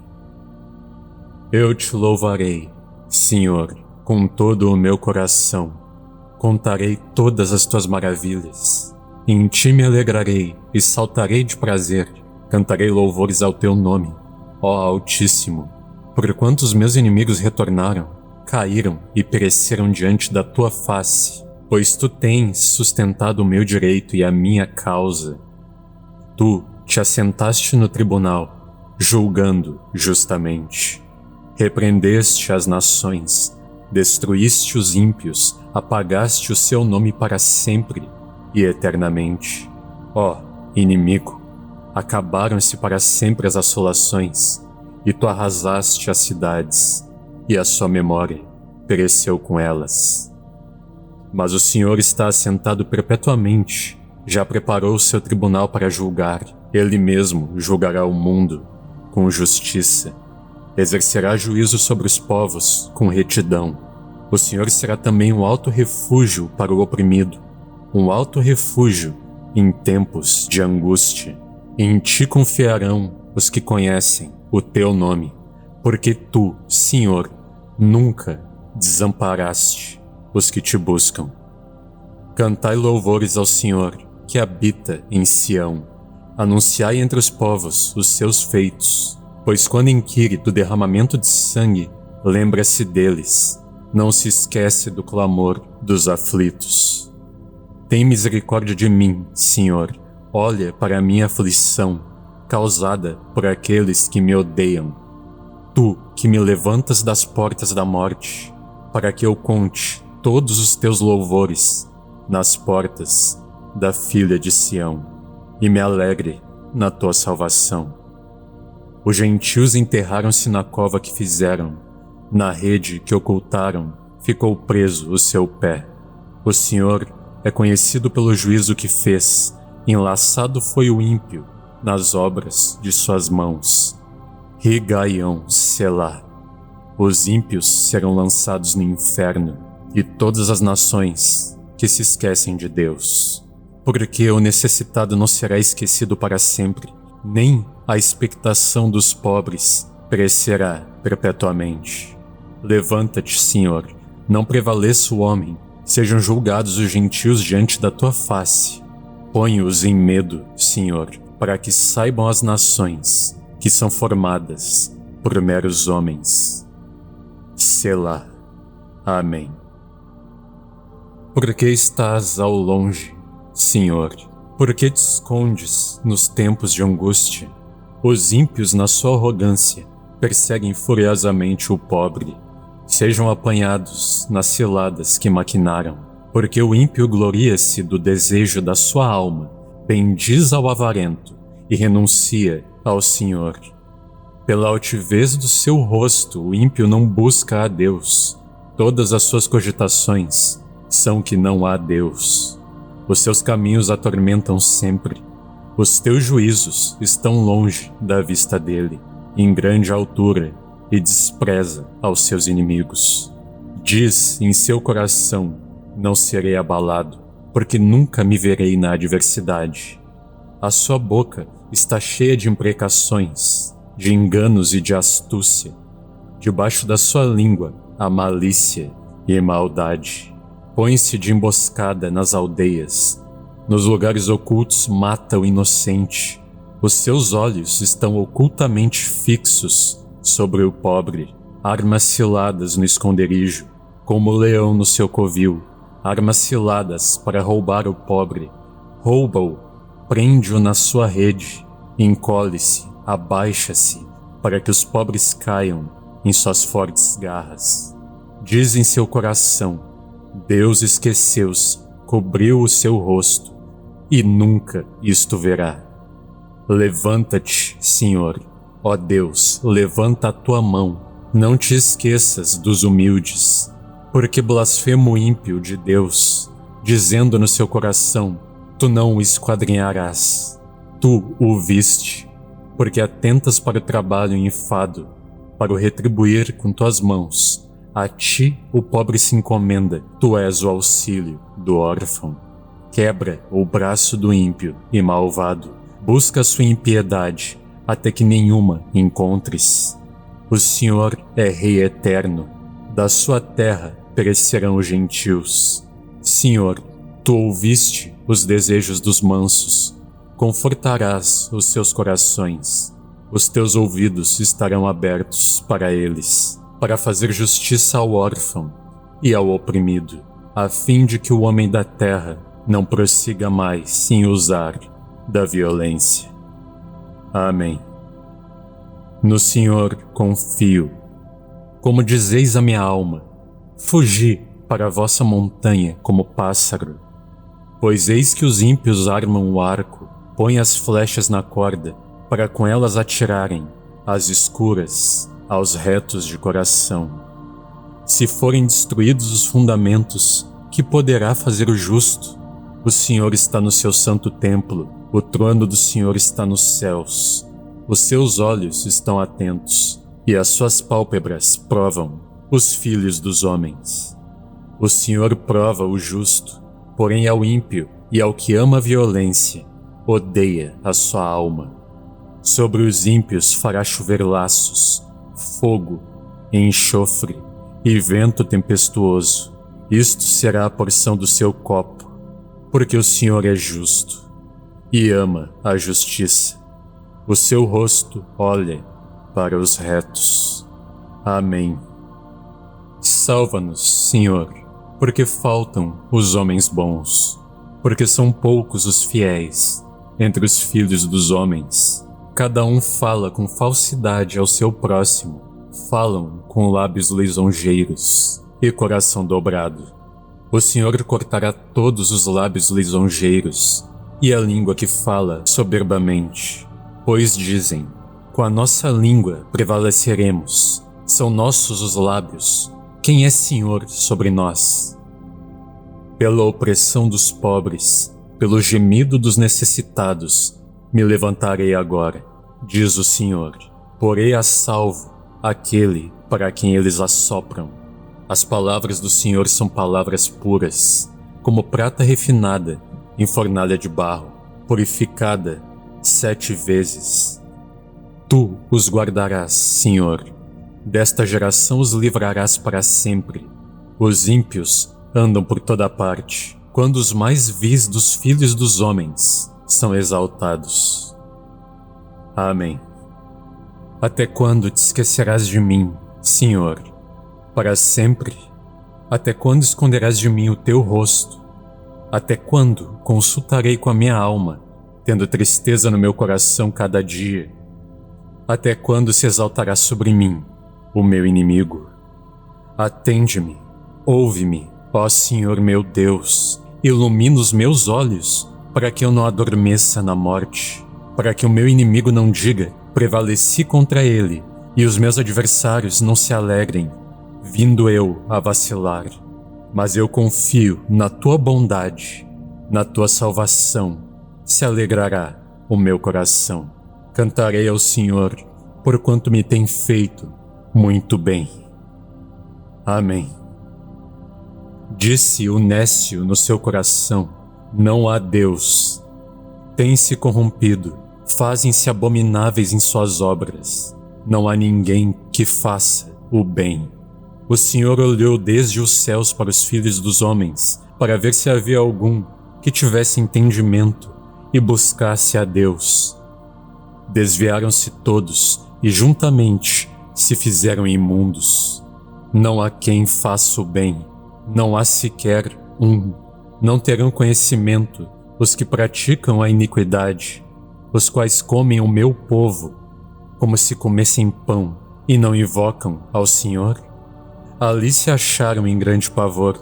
Eu te louvarei, Senhor, com todo o meu coração. Contarei todas as tuas maravilhas. Em ti me alegrarei e saltarei de prazer. Cantarei louvores ao teu nome, ó Altíssimo. Porquanto os meus inimigos retornaram, caíram e pereceram diante da tua face, pois tu tens sustentado o meu direito e a minha causa. Tu te assentaste no tribunal, julgando justamente. Repreendeste as nações, destruíste os ímpios, apagaste o seu nome para sempre e eternamente. Ó inimigo, acabaram-se para sempre as assolações, e tu arrasaste as cidades, e a sua memória pereceu com elas. Mas o Senhor está assentado perpetuamente, já preparou o seu tribunal para julgar, ele mesmo julgará o mundo com justiça, exercerá juízo sobre os povos com retidão. O Senhor será também um alto refúgio para o oprimido, um alto refúgio em tempos de angústia. Em ti confiarão os que conhecem o teu nome, porque tu, Senhor, nunca desamparaste os que te buscam. Cantai louvores ao Senhor, que habita em Sião. Anunciai entre os povos os seus feitos, pois quando inquire do derramamento de sangue, lembra-se deles, não se esquece do clamor dos aflitos. Tem misericórdia de mim, Senhor, olha para a minha aflição, causada por aqueles que me odeiam. Tu que me levantas das portas da morte, para que eu conte todos os teus louvores nas portas da filha de Sião, e me alegre na tua salvação. Os gentios enterraram-se na cova que fizeram, na rede que ocultaram ficou preso o seu pé. O Senhor é conhecido pelo juízo que fez, enlaçado foi o ímpio nas obras de suas mãos. Rigaião Selá. Os ímpios serão lançados no inferno, e todas as nações que se esquecem de Deus. Porque o necessitado não será esquecido para sempre, nem a expectação dos pobres perecerá perpetuamente. Levanta-te, Senhor, não prevaleça o homem, sejam julgados os gentios diante da tua face. Põe-os em medo, Senhor, para que saibam as nações que são formadas por meros homens. Selá. Amém. Por que estás ao longe, Senhor? Por que te escondes nos tempos de angústia? Os ímpios, na sua arrogância, perseguem furiosamente o pobre. Sejam apanhados nas ciladas que maquinaram, porque o ímpio gloria-se do desejo da sua alma, bendiz ao avarento e renuncia ao Senhor. Pela altivez do seu rosto, o ímpio não busca a Deus. Todas as suas cogitações são que não há Deus. Os seus caminhos atormentam sempre. Os teus juízos estão longe da vista dele, em grande altura, e despreza aos seus inimigos. Diz em seu coração: não serei abalado, porque nunca me verei na adversidade. A sua boca está cheia de imprecações, de enganos e de astúcia. Debaixo da sua língua há malícia e maldade. Põe-se de emboscada nas aldeias. Nos lugares ocultos mata o inocente. Os seus olhos estão ocultamente fixos sobre o pobre. Armas ciladas no esconderijo, como o leão no seu covil. Armas ciladas para roubar o pobre. Rouba-o, prende-o na sua rede. Encolhe-se, abaixa-se, para que os pobres caiam em suas fortes garras. Diz em seu coração: Deus esqueceu-se, cobriu o seu rosto, e nunca isto verá. Levanta-te, Senhor, ó Deus, levanta a tua mão, não te esqueças dos humildes, porque blasfema o ímpio de Deus, dizendo no seu coração: tu não o esquadrinharás. Tu o viste, porque atentas para o trabalho em enfado, para o retribuir com tuas mãos. A ti o pobre se encomenda, tu és o auxílio do órfão. Quebra o braço do ímpio e malvado, Busca a sua impiedade, até que nenhuma encontres. O Senhor é Rei eterno. Da sua terra perecerão os gentios. Senhor, tu ouviste os desejos dos mansos. Confortarás os seus corações. Os teus ouvidos estarão abertos para eles, para fazer justiça ao órfão e ao oprimido, a fim de que o homem da terra não prossiga mais em usar da violência. Amém. No Senhor confio. Como dizeis a minha alma, fugi para a vossa montanha como pássaro. Pois eis que os ímpios armam o arco, põem as flechas na corda, para com elas atirarem, às escuras, aos retos de coração. Se forem destruídos os fundamentos, que poderá fazer o justo? O Senhor está no seu santo templo, o trono do Senhor está nos céus. Os seus olhos estão atentos, e as suas pálpebras provam os filhos dos homens. O Senhor prova o justo, porém ao ímpio e ao que ama a violência, odeia a sua alma. Sobre os ímpios fará chover laços, fogo, enxofre e vento tempestuoso. Isto será a porção do seu copo, porque o Senhor é justo e ama a justiça. O seu rosto olha para os retos. Amém. Salva-nos, Senhor, porque faltam os homens bons, porque são poucos os fiéis entre os filhos dos homens. Cada um fala com falsidade ao seu próximo, falam com lábios lisonjeiros e coração dobrado. O Senhor cortará todos os lábios lisonjeiros e a língua que fala soberbamente. Pois dizem, com a nossa língua prevaleceremos, são nossos os lábios, quem é Senhor sobre nós? Pela opressão dos pobres, pelo gemido dos necessitados, me levantarei agora, diz o Senhor, porei a salvo aquele para quem eles assopram. As palavras do Senhor são palavras puras, como prata refinada em fornalha de barro, purificada 7 vezes. Tu os guardarás, Senhor, desta geração os livrarás para sempre. Os ímpios andam por toda parte, quando os mais vis dos filhos dos homens são exaltados. Amém. Até quando te esquecerás de mim, Senhor? Para sempre? Até quando esconderás de mim o teu rosto? Até quando consultarei com a minha alma, tendo tristeza no meu coração cada dia? Até quando se exaltará sobre mim o meu inimigo? Atende-me, ouve-me, ó Senhor meu Deus, ilumina os meus olhos, para que eu não adormeça na morte, para que o meu inimigo não diga, prevaleci contra ele, e os meus adversários não se alegrem, vindo eu a vacilar. Mas eu confio na tua bondade, na tua salvação, se alegrará o meu coração. Cantarei ao Senhor, porquanto me tem feito muito bem. Amém. Disse o nécio no seu coração, não há Deus. Tem-se corrompido, fazem-se abomináveis em suas obras. Não há ninguém que faça o bem. O Senhor olhou desde os céus para os filhos dos homens, para ver se havia algum que tivesse entendimento e buscasse a Deus. Desviaram-se todos e juntamente se fizeram imundos. Não há quem faça o bem, não há sequer um. Não terão conhecimento os que praticam a iniquidade, os quais comem o meu povo, como se comessem pão e não invocam ao Senhor? Ali se acharam em grande pavor,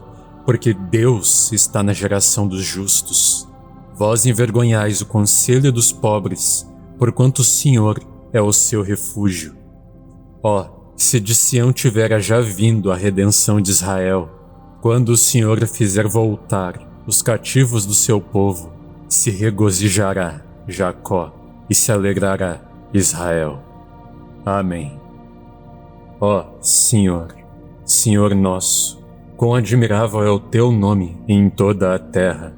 porque Deus está na geração dos justos. Vós envergonhais o conselho dos pobres, porquanto o Senhor é o seu refúgio. Ó, se de Sião tivera já vindo a redenção de Israel, quando o Senhor fizer voltar os cativos do seu povo, se regozijará Jacó e se alegrará Israel. Amém. Ó Senhor, Senhor nosso, quão admirável é o teu nome em toda a terra.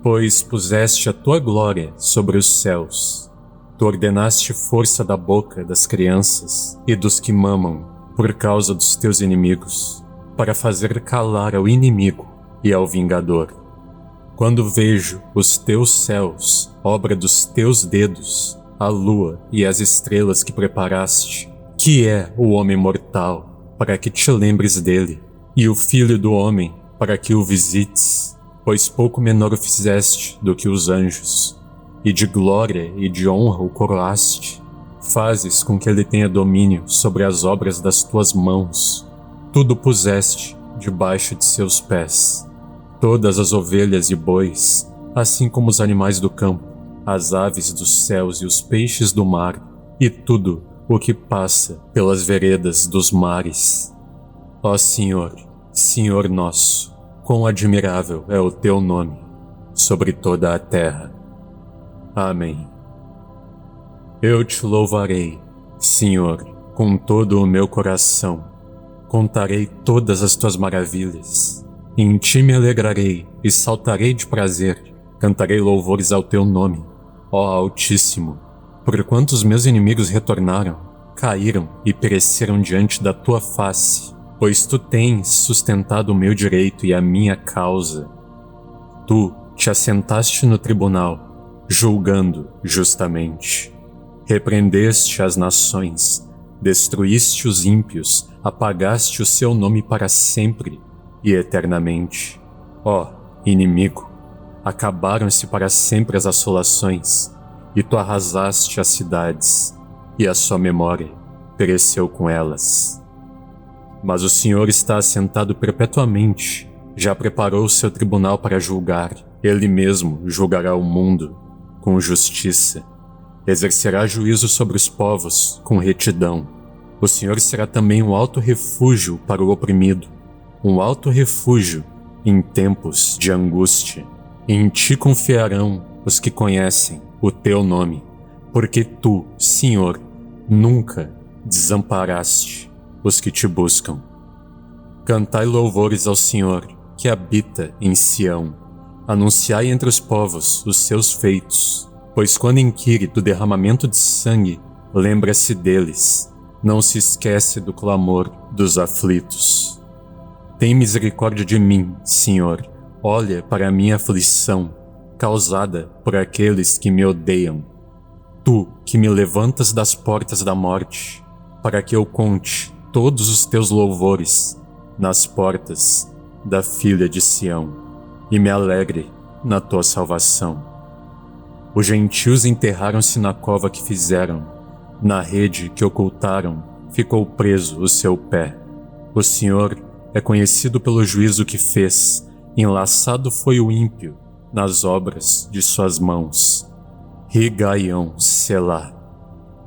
Pois puseste a tua glória sobre os céus. Tu ordenaste força da boca das crianças e dos que mamam por causa dos teus inimigos, para fazer calar ao inimigo e ao vingador. Quando vejo os teus céus, obra dos teus dedos, a lua e as estrelas que preparaste, que é o homem mortal, para que te lembres dele, e o filho do homem, para que o visites, pois pouco menor o fizeste do que os anjos, e de glória e de honra o coroaste. Fazes com que ele tenha domínio sobre as obras das tuas mãos. Tudo puseste debaixo de seus pés. Todas as ovelhas e bois, assim como os animais do campo, as aves dos céus e os peixes do mar, e tudo o que passa pelas veredas dos mares. Ó Senhor, Senhor nosso, quão admirável é o teu nome sobre toda a terra. Amém. Eu te louvarei, Senhor, com todo o meu coração. Contarei todas as tuas maravilhas. Em ti me alegrarei e saltarei de prazer. Cantarei louvores ao teu nome, ó Altíssimo. Porquanto os meus inimigos retornaram, caíram e pereceram diante da tua face. Pois tu tens sustentado o meu direito e a minha causa. Tu te assentaste no tribunal, julgando justamente. Repreendeste as nações, destruíste os ímpios, apagaste o seu nome para sempre e eternamente. Ó inimigo, acabaram-se para sempre as assolações, e tu arrasaste as cidades, e a sua memória pereceu com elas. Mas o Senhor está assentado perpetuamente, já preparou o seu tribunal para julgar, ele mesmo julgará o mundo com justiça. Exercerá juízo sobre os povos com retidão. O Senhor será também um alto refúgio para o oprimido, um alto refúgio em tempos de angústia. Em ti confiarão os que conhecem o teu nome, porque tu, Senhor, nunca desamparaste os que te buscam. Cantai louvores ao Senhor, que habita em Sião. Anunciai entre os povos os seus feitos. Pois quando inquire do derramamento de sangue, lembra-se deles, não se esquece do clamor dos aflitos. Tem misericórdia de mim, Senhor, olha para a minha aflição, causada por aqueles que me odeiam. Tu que me levantas das portas da morte, para que eu conte todos os teus louvores nas portas da filha de Sião, e me alegre na tua salvação. Os gentios enterraram-se na cova que fizeram, na rede que ocultaram ficou preso o seu pé. O Senhor é conhecido pelo juízo que fez, enlaçado foi o ímpio nas obras de suas mãos. Rigaião Selá.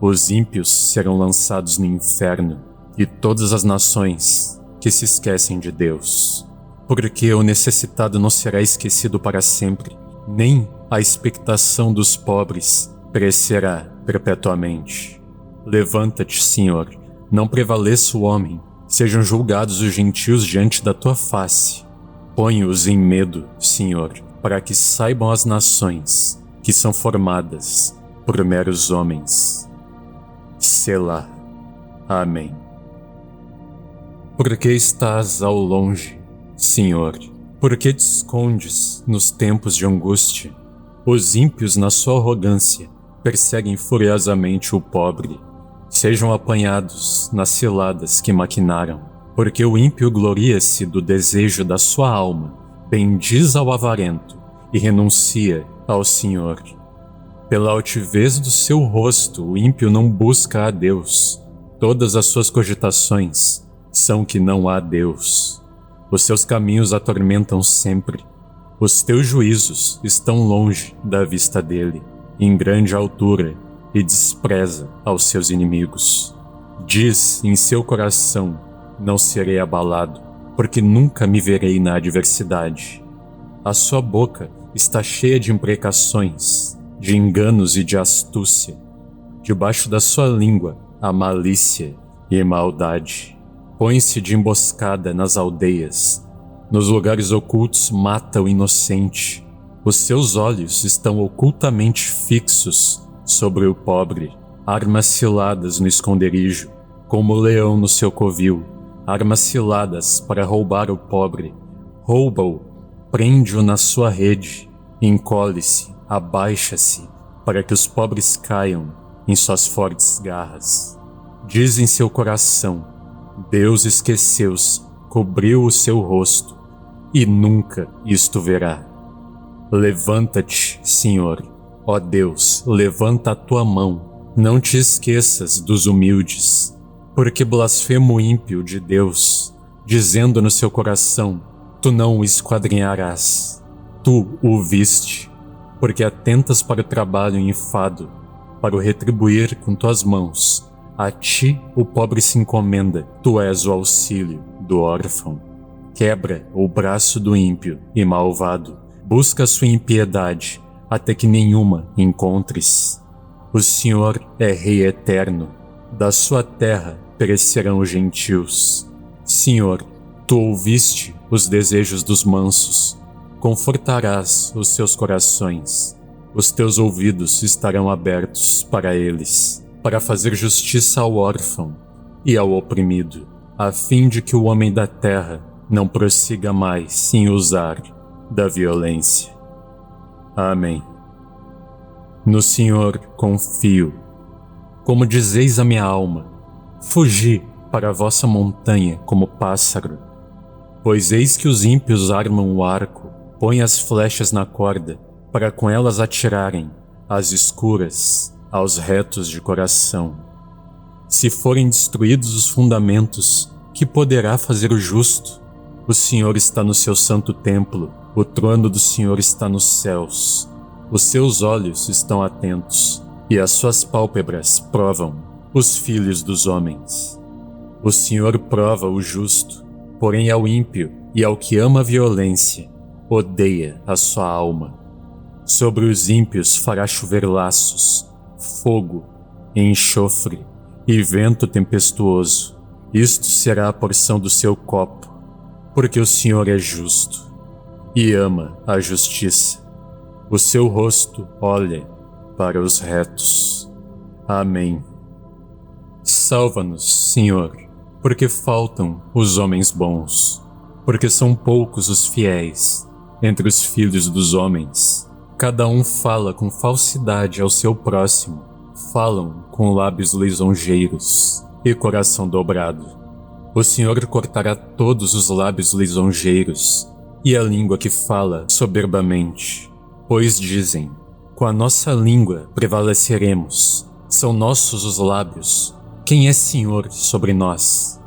Os ímpios serão lançados no inferno, e todas as nações que se esquecem de Deus. Porque o necessitado não será esquecido para sempre, nem a expectação dos pobres perecerá perpetuamente. Levanta-te, Senhor, não prevaleça o homem, sejam julgados os gentios diante da tua face. Põe-os em medo, Senhor, para que saibam as nações que são formadas por meros homens. Selá. Amém. Por que estás ao longe, Senhor? Por que te escondes nos tempos de angústia? Os ímpios, na sua arrogância, perseguem furiosamente o pobre. Sejam apanhados nas ciladas que maquinaram, porque o ímpio gloria-se do desejo da sua alma, bendiz ao avarento e renuncia ao Senhor. Pela altivez do seu rosto, o ímpio não busca a Deus. Todas as suas cogitações são que não há Deus. Os seus caminhos atormentam sempre. Os teus juízos estão longe da vista dele, em grande altura, e despreza aos seus inimigos. Diz em seu coração, não serei abalado, porque nunca me verei na adversidade. A sua boca está cheia de imprecações, de enganos e de astúcia. Debaixo da sua língua há malícia e maldade. Põe-se de emboscada nas aldeias. Nos lugares ocultos mata o inocente. Os seus olhos estão ocultamente fixos sobre o pobre, armas ciladas no esconderijo, como o leão no seu covil, armas ciladas para roubar o pobre. Rouba-o, prende-o na sua rede, encolhe-se, abaixa-se, para que os pobres caiam em suas fortes garras. Diz em seu coração: Deus esqueceu-se, cobriu o seu rosto, e nunca isto verá. Levanta-te, Senhor, ó Deus, levanta a tua mão, não te esqueças dos humildes, porque blasfema o ímpio de Deus, dizendo no seu coração: tu não o esquadrinharás. Tu o viste, porque atentas para o trabalho em enfado, para o retribuir com tuas mãos. A ti o pobre se encomenda, tu és o auxílio do órfão. Quebra o braço do ímpio e malvado, busca a sua impiedade, até que nenhuma encontres. O Senhor é Rei eterno, da sua terra perecerão os gentios. Senhor, tu ouviste os desejos dos mansos, confortarás os seus corações. Os teus ouvidos estarão abertos para eles, para fazer justiça ao órfão e ao oprimido, a fim de que o homem da terra não prossiga mais em usar da violência. Amém. No Senhor confio. Como dizeis a minha alma, fugi para a vossa montanha como pássaro. Pois eis que os ímpios armam o arco, põem as flechas na corda, para com elas atirarem às escuras, aos retos de coração. Se forem destruídos os fundamentos, que poderá fazer o justo? O Senhor está no seu santo templo, o trono do Senhor está nos céus. Os seus olhos estão atentos, e as suas pálpebras provam os filhos dos homens. O Senhor prova o justo, porém ao ímpio e ao que ama a violência, odeia a sua alma. Sobre os ímpios fará chover laços, fogo, enxofre e vento tempestuoso. Isto será a porção do seu copo, porque o Senhor é justo e ama a justiça. O seu rosto olha para os retos. Amém. Salva-nos, Senhor, porque faltam os homens bons, porque são poucos os fiéis entre os filhos dos homens. Cada um fala com falsidade ao seu próximo, falam com lábios lisonjeiros e coração dobrado. O Senhor cortará todos os lábios lisonjeiros e a língua que fala soberbamente. Pois dizem: com a nossa língua prevaleceremos, são nossos os lábios, quem é Senhor sobre nós?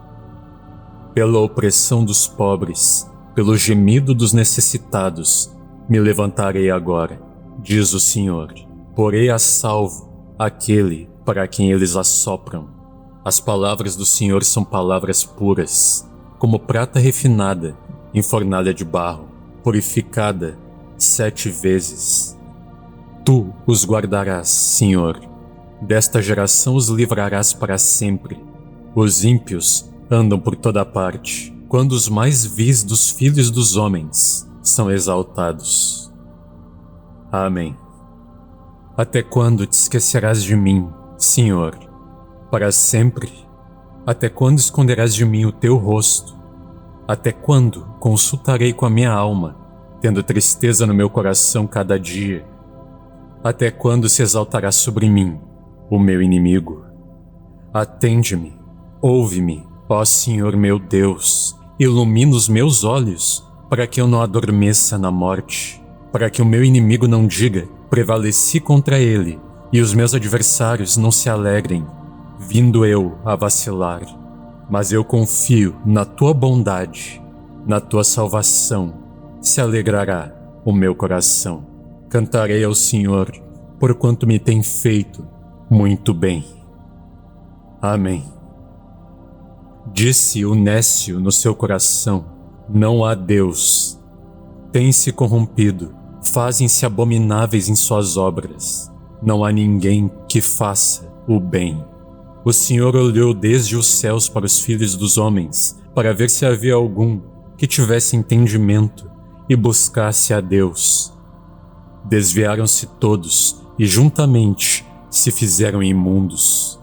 Pela opressão dos pobres, pelo gemido dos necessitados, me levantarei agora, diz o Senhor. Porei a salvo aquele para quem eles assopram. As palavras do Senhor são palavras puras, como prata refinada em fornalha de barro, purificada 7 vezes. Tu os guardarás, Senhor. Desta geração os livrarás para sempre. Os ímpios andam por toda parte, quando os mais vis dos filhos dos homens são exaltados. Amém. Até quando te esquecerás de mim, Senhor? Para sempre? Até quando esconderás de mim o teu rosto? Até quando consultarei com a minha alma, tendo tristeza no meu coração cada dia? Até quando se exaltará sobre mim o meu inimigo? Atende-me, ouve-me, ó Senhor meu Deus, ilumina os meus olhos, para que eu não adormeça na morte, para que o meu inimigo não diga: prevaleci contra ele, e os meus adversários não se alegrem, vindo eu a vacilar. Mas eu confio na tua bondade, na tua salvação, se alegrará o meu coração. Cantarei ao Senhor, porquanto me tem feito muito bem. Amém. Disse o nécio no seu coração: não há Deus. Tem-se corrompido, fazem-se abomináveis em suas obras. Não há ninguém que faça o bem. O Senhor olhou desde os céus para os filhos dos homens, para ver se havia algum que tivesse entendimento e buscasse a Deus. Desviaram-se todos e juntamente se fizeram imundos.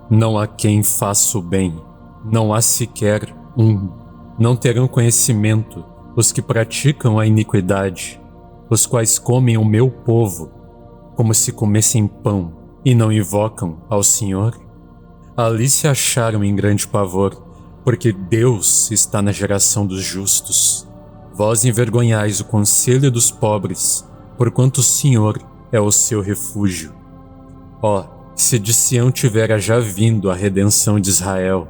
Não há quem faça o bem, não há sequer um. Não terão conhecimento os que praticam a iniquidade, os quais comem o meu povo, como se comessem pão, e não invocam ao Senhor? Ali se acharam em grande pavor, porque Deus está na geração dos justos. Vós envergonhais o conselho dos pobres, porquanto o Senhor é o seu refúgio. Ó, se de Sião tivera já vindo a redenção de Israel,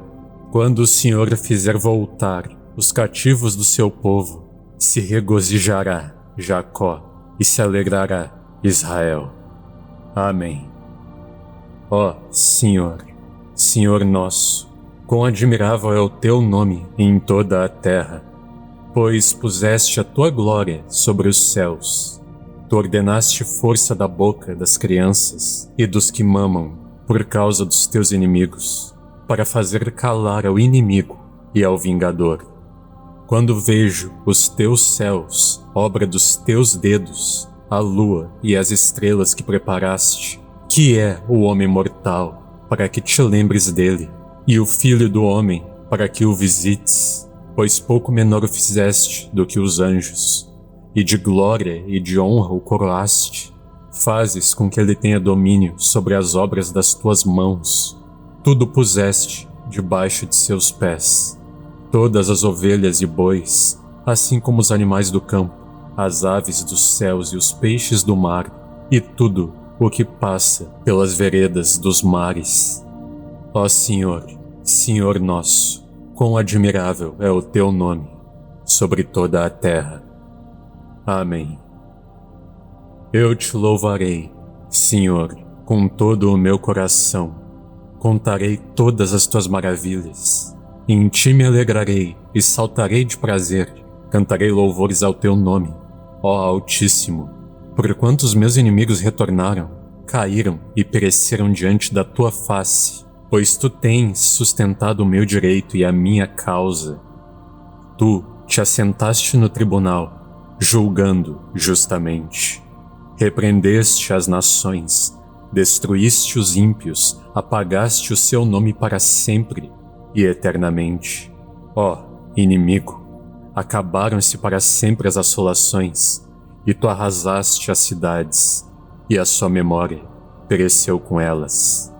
quando o Senhor fizer voltar os cativos do seu povo, se regozijará Jacó e se alegrará Israel. Amém. Ó Senhor, Senhor nosso, quão admirável é o teu nome em toda a terra, pois puseste a tua glória sobre os céus. Tu ordenaste força da boca das crianças e dos que mamam por causa dos teus inimigos, para fazer calar ao inimigo e ao vingador. Quando vejo os teus céus, obra dos teus dedos, a lua e as estrelas que preparaste, que é o homem mortal, para que te lembres dele, e o filho do homem, para que o visites, pois pouco menor o fizeste do que os anjos, e de glória e de honra o coroaste. Fazes com que ele tenha domínio sobre as obras das tuas mãos. Tudo puseste debaixo de seus pés. Todas as ovelhas e bois, assim como os animais do campo, as aves dos céus e os peixes do mar, e tudo o que passa pelas veredas dos mares. Ó Senhor, Senhor nosso, quão admirável é o teu nome sobre toda a terra. Amém. Eu te louvarei, Senhor, com todo o meu coração. Contarei todas as tuas maravilhas. Em ti me alegrarei e saltarei de prazer. Cantarei louvores ao teu nome, ó Altíssimo. Porquanto os meus inimigos retornaram, caíram e pereceram diante da tua face, pois tu tens sustentado o meu direito e a minha causa. Tu te assentaste no tribunal, julgando justamente. Repreendeste as nações, destruíste os ímpios, apagaste o seu nome para sempre e eternamente. Ó inimigo, acabaram-se para sempre as assolações, e tu arrasaste as cidades, e a sua memória pereceu com elas.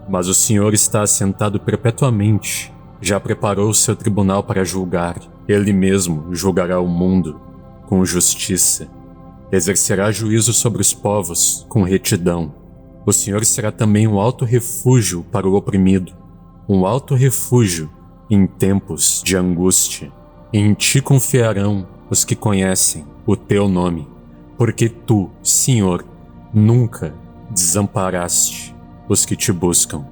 Mas o Senhor está assentado perpetuamente, já preparou o seu tribunal para julgar, ele mesmo julgará o mundo com justiça. Exercerá juízo sobre os povos com retidão. O Senhor será também um alto refúgio para o oprimido, um alto refúgio em tempos de angústia. Em ti confiarão os que conhecem o teu nome, porque tu, Senhor, nunca desamparaste os que te buscam.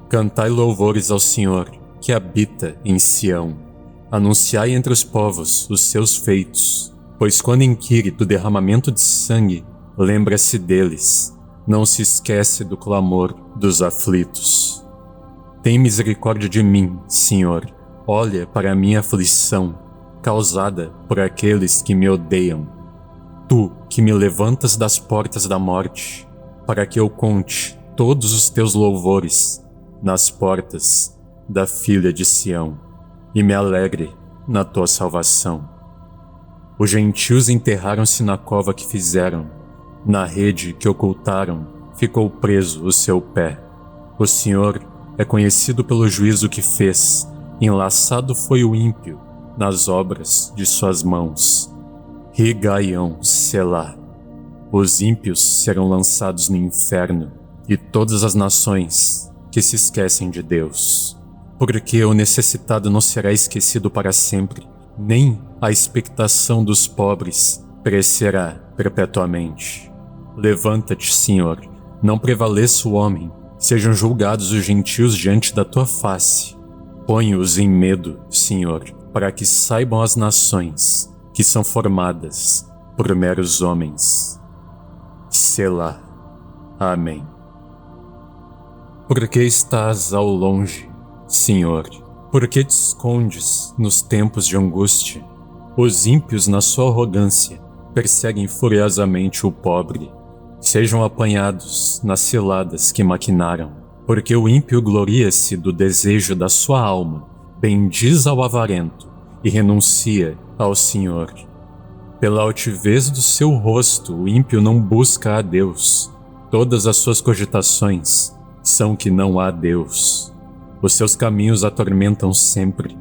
Cantai louvores ao Senhor, que habita em Sião. Anunciai entre os povos os seus feitos, pois quando inquire do derramamento de sangue, lembra-se deles, não se esquece do clamor dos aflitos. Tem misericórdia de mim, Senhor, olha para a minha aflição, causada por aqueles que me odeiam. Tu que me levantas das portas da morte, para que eu conte todos os teus louvores nas portas da filha de Sião, e me alegre na tua salvação. Os gentios enterraram-se na cova que fizeram, na rede que ocultaram ficou preso o seu pé. O Senhor é conhecido pelo juízo que fez, enlaçado foi o ímpio nas obras de suas mãos. Rigaião Selá. Os ímpios serão lançados no inferno, e todas as nações que se esquecem de Deus. Porque o necessitado não será esquecido para sempre, nem a expectação dos pobres perecerá perpetuamente. Levanta-te, Senhor, não prevaleça o homem, sejam julgados os gentios diante da tua face. Põe-os em medo, Senhor, para que saibam as nações que são formadas por meros homens. Selá. Amém. Por que estás ao longe, Senhor? Por que te escondes nos tempos de angústia? Os ímpios, na sua arrogância, perseguem furiosamente o pobre, sejam apanhados nas ciladas que maquinaram, porque o ímpio gloria-se do desejo da sua alma, bendiz ao avarento e renuncia ao Senhor. Pela altivez do seu rosto, o ímpio não busca a Deus. Todas as suas cogitações são que não há Deus. Os seus caminhos atormentam sempre.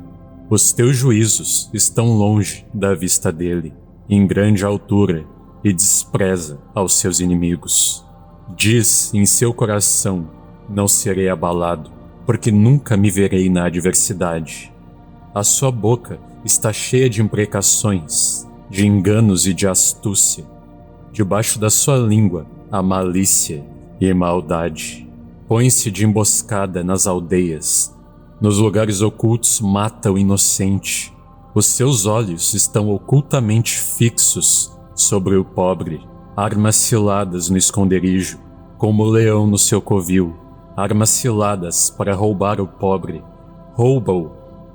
Os teus juízos estão longe da vista dele, em grande altura, e despreza aos seus inimigos. Diz em seu coração: não serei abalado, porque nunca me verei na adversidade. A sua boca está cheia de imprecações, de enganos e de astúcia. Debaixo da sua língua há malícia e maldade. Põe-se de emboscada nas aldeias. Nos lugares ocultos mata o inocente. Os seus olhos estão ocultamente fixos sobre o pobre. Armas ciladas no esconderijo, como o leão no seu covil. Armas ciladas para roubar o pobre. Rouba-o,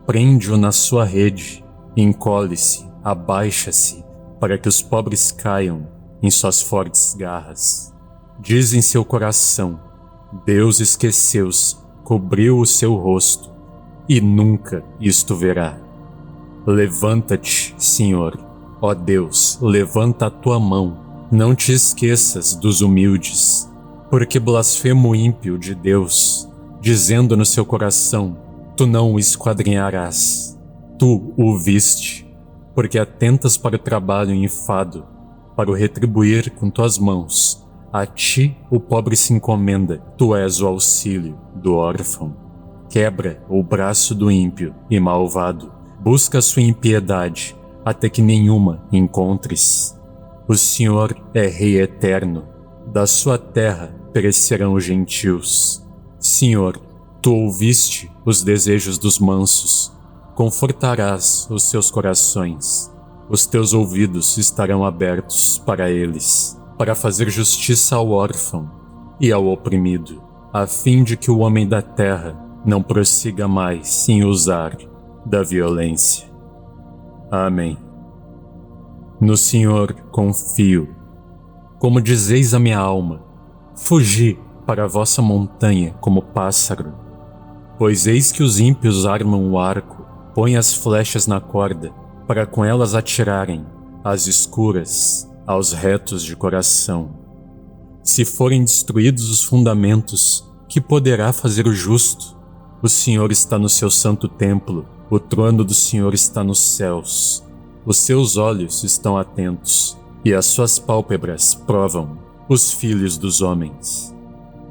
prende-o na sua rede. Encolhe-se, abaixa-se, para que os pobres caiam em suas fortes garras. Diz em seu coração: Deus esqueceu-se, cobriu o seu rosto, e nunca isto verá. Levanta-te, Senhor, ó Deus, levanta a tua mão, não te esqueças dos humildes, porque blasfema o ímpio de Deus, dizendo no seu coração: tu não o esquadrinharás. Tu o viste, porque atentas para o trabalho em enfado, para o retribuir com tuas mãos. A ti o pobre se encomenda, tu és o auxílio do órfão. Quebra o braço do ímpio e malvado, busca a sua impiedade, até que nenhuma encontres. O Senhor é Rei eterno, da sua terra perecerão os gentios. Senhor, tu ouviste os desejos dos mansos, confortarás os seus corações. Os teus ouvidos estarão abertos para eles, para fazer justiça ao órfão e ao oprimido, a fim de que o homem da terra não prossiga mais em usar da violência. Amém. No Senhor confio. Como dizeis a minha alma, fugi para a vossa montanha como pássaro. Pois eis que os ímpios armam o arco, põem as flechas na corda, para com elas atirarem às escuras, aos retos de coração. Se forem destruídos os fundamentos, que poderá fazer o justo? O Senhor está no seu santo templo, o trono do Senhor está nos céus. Os seus olhos estão atentos, e as suas pálpebras provam os filhos dos homens.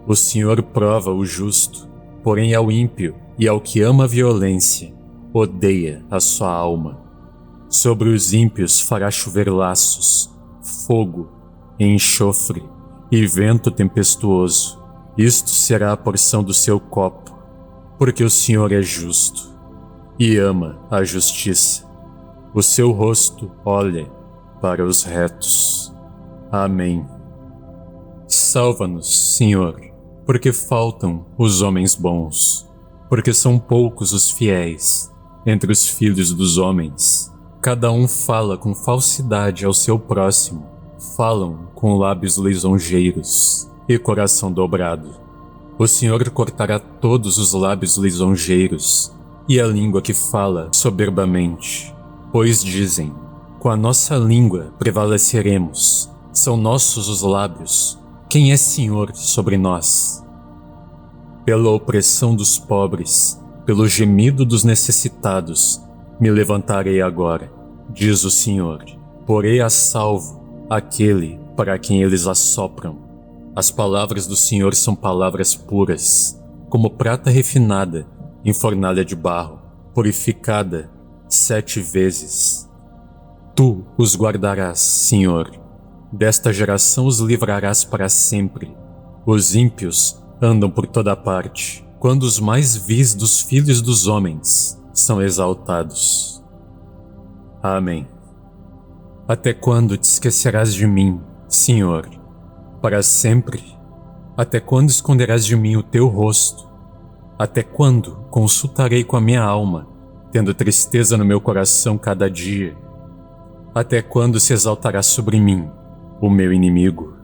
O Senhor prova o justo, porém ao ímpio e ao que ama a violência, odeia a sua alma. Sobre os ímpios fará chover laços, fogo, enxofre e vento tempestuoso. Isto será a porção do seu copo, porque o Senhor é justo e ama a justiça. O seu rosto olha para os retos. Amém. Salva-nos, Senhor, porque faltam os homens bons, porque são poucos os fiéis entre os filhos dos homens. Cada um fala com falsidade ao seu próximo, falam com lábios lisonjeiros e coração dobrado. O Senhor cortará todos os lábios lisonjeiros e a língua que fala soberbamente, pois dizem: com a nossa língua prevaleceremos, são nossos os lábios, quem é Senhor sobre nós? Pela opressão dos pobres, pelo gemido dos necessitados, me levantarei agora, diz o Senhor. Porei a salvo aquele para quem eles assopram. As palavras do Senhor são palavras puras, como prata refinada em fornalha de barro, purificada 7 vezes. Tu os guardarás, Senhor. Desta geração os livrarás para sempre. Os ímpios andam por toda parte, quando os mais vis dos filhos dos homens são exaltados. Amém. Até quando te esquecerás de mim, Senhor? Para sempre? Até quando esconderás de mim o teu rosto? Até quando consultarei com a minha alma, tendo tristeza no meu coração cada dia? Até quando se exaltará sobre mim o meu inimigo?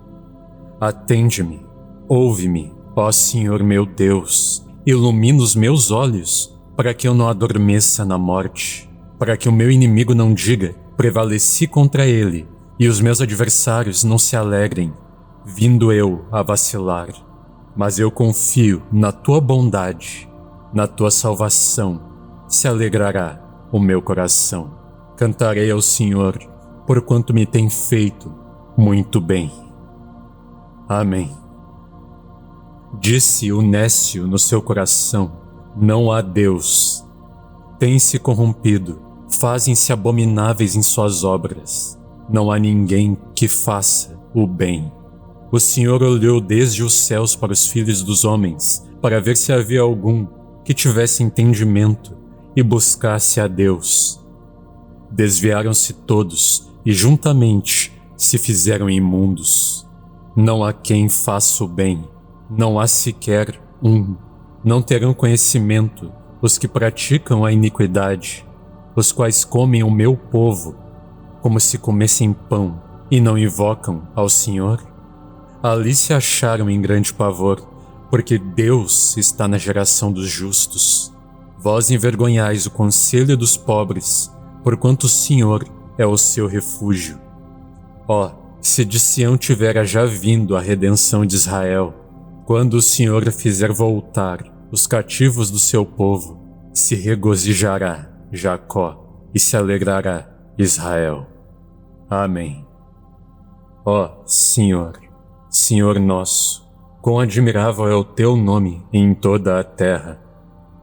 Atende-me, ouve-me, ó Senhor meu Deus, ilumina os meus olhos, para que eu não adormeça na morte, para que o meu inimigo não diga, prevaleci contra ele, e os meus adversários não se alegrem, vindo eu a vacilar. Mas eu confio na tua bondade, na tua salvação, se alegrará o meu coração. Cantarei ao Senhor, porquanto me tem feito muito bem. Amém. Disse o nécio no seu coração, não há Deus. Tem-se corrompido, fazem-se abomináveis em suas obras. Não há ninguém que faça o bem. O Senhor olhou desde os céus para os filhos dos homens, para ver se havia algum que tivesse entendimento e buscasse a Deus. Desviaram-se todos e juntamente se fizeram imundos. Não há quem faça o bem, não há sequer um. Não terão conhecimento os que praticam a iniquidade, os quais comem o meu povo, como se comessem pão e não invocam ao Senhor. Ali se acharam em grande pavor, porque Deus está na geração dos justos. Vós envergonhais o conselho dos pobres, porquanto o Senhor é o seu refúgio. Ó, se de Sião tivera já vindo a redenção de Israel, quando o Senhor fizer voltar os cativos do seu povo, se regozijará Jacó e se alegrará Israel. Amém. Ó Senhor, Senhor nosso, quão admirável é o teu nome em toda a terra,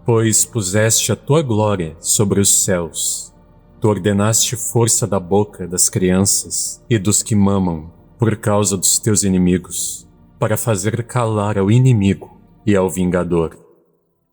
pois puseste a tua glória sobre os céus. Tu ordenaste força da boca das crianças e dos que mamam por causa dos teus inimigos, para fazer calar ao inimigo e ao vingador.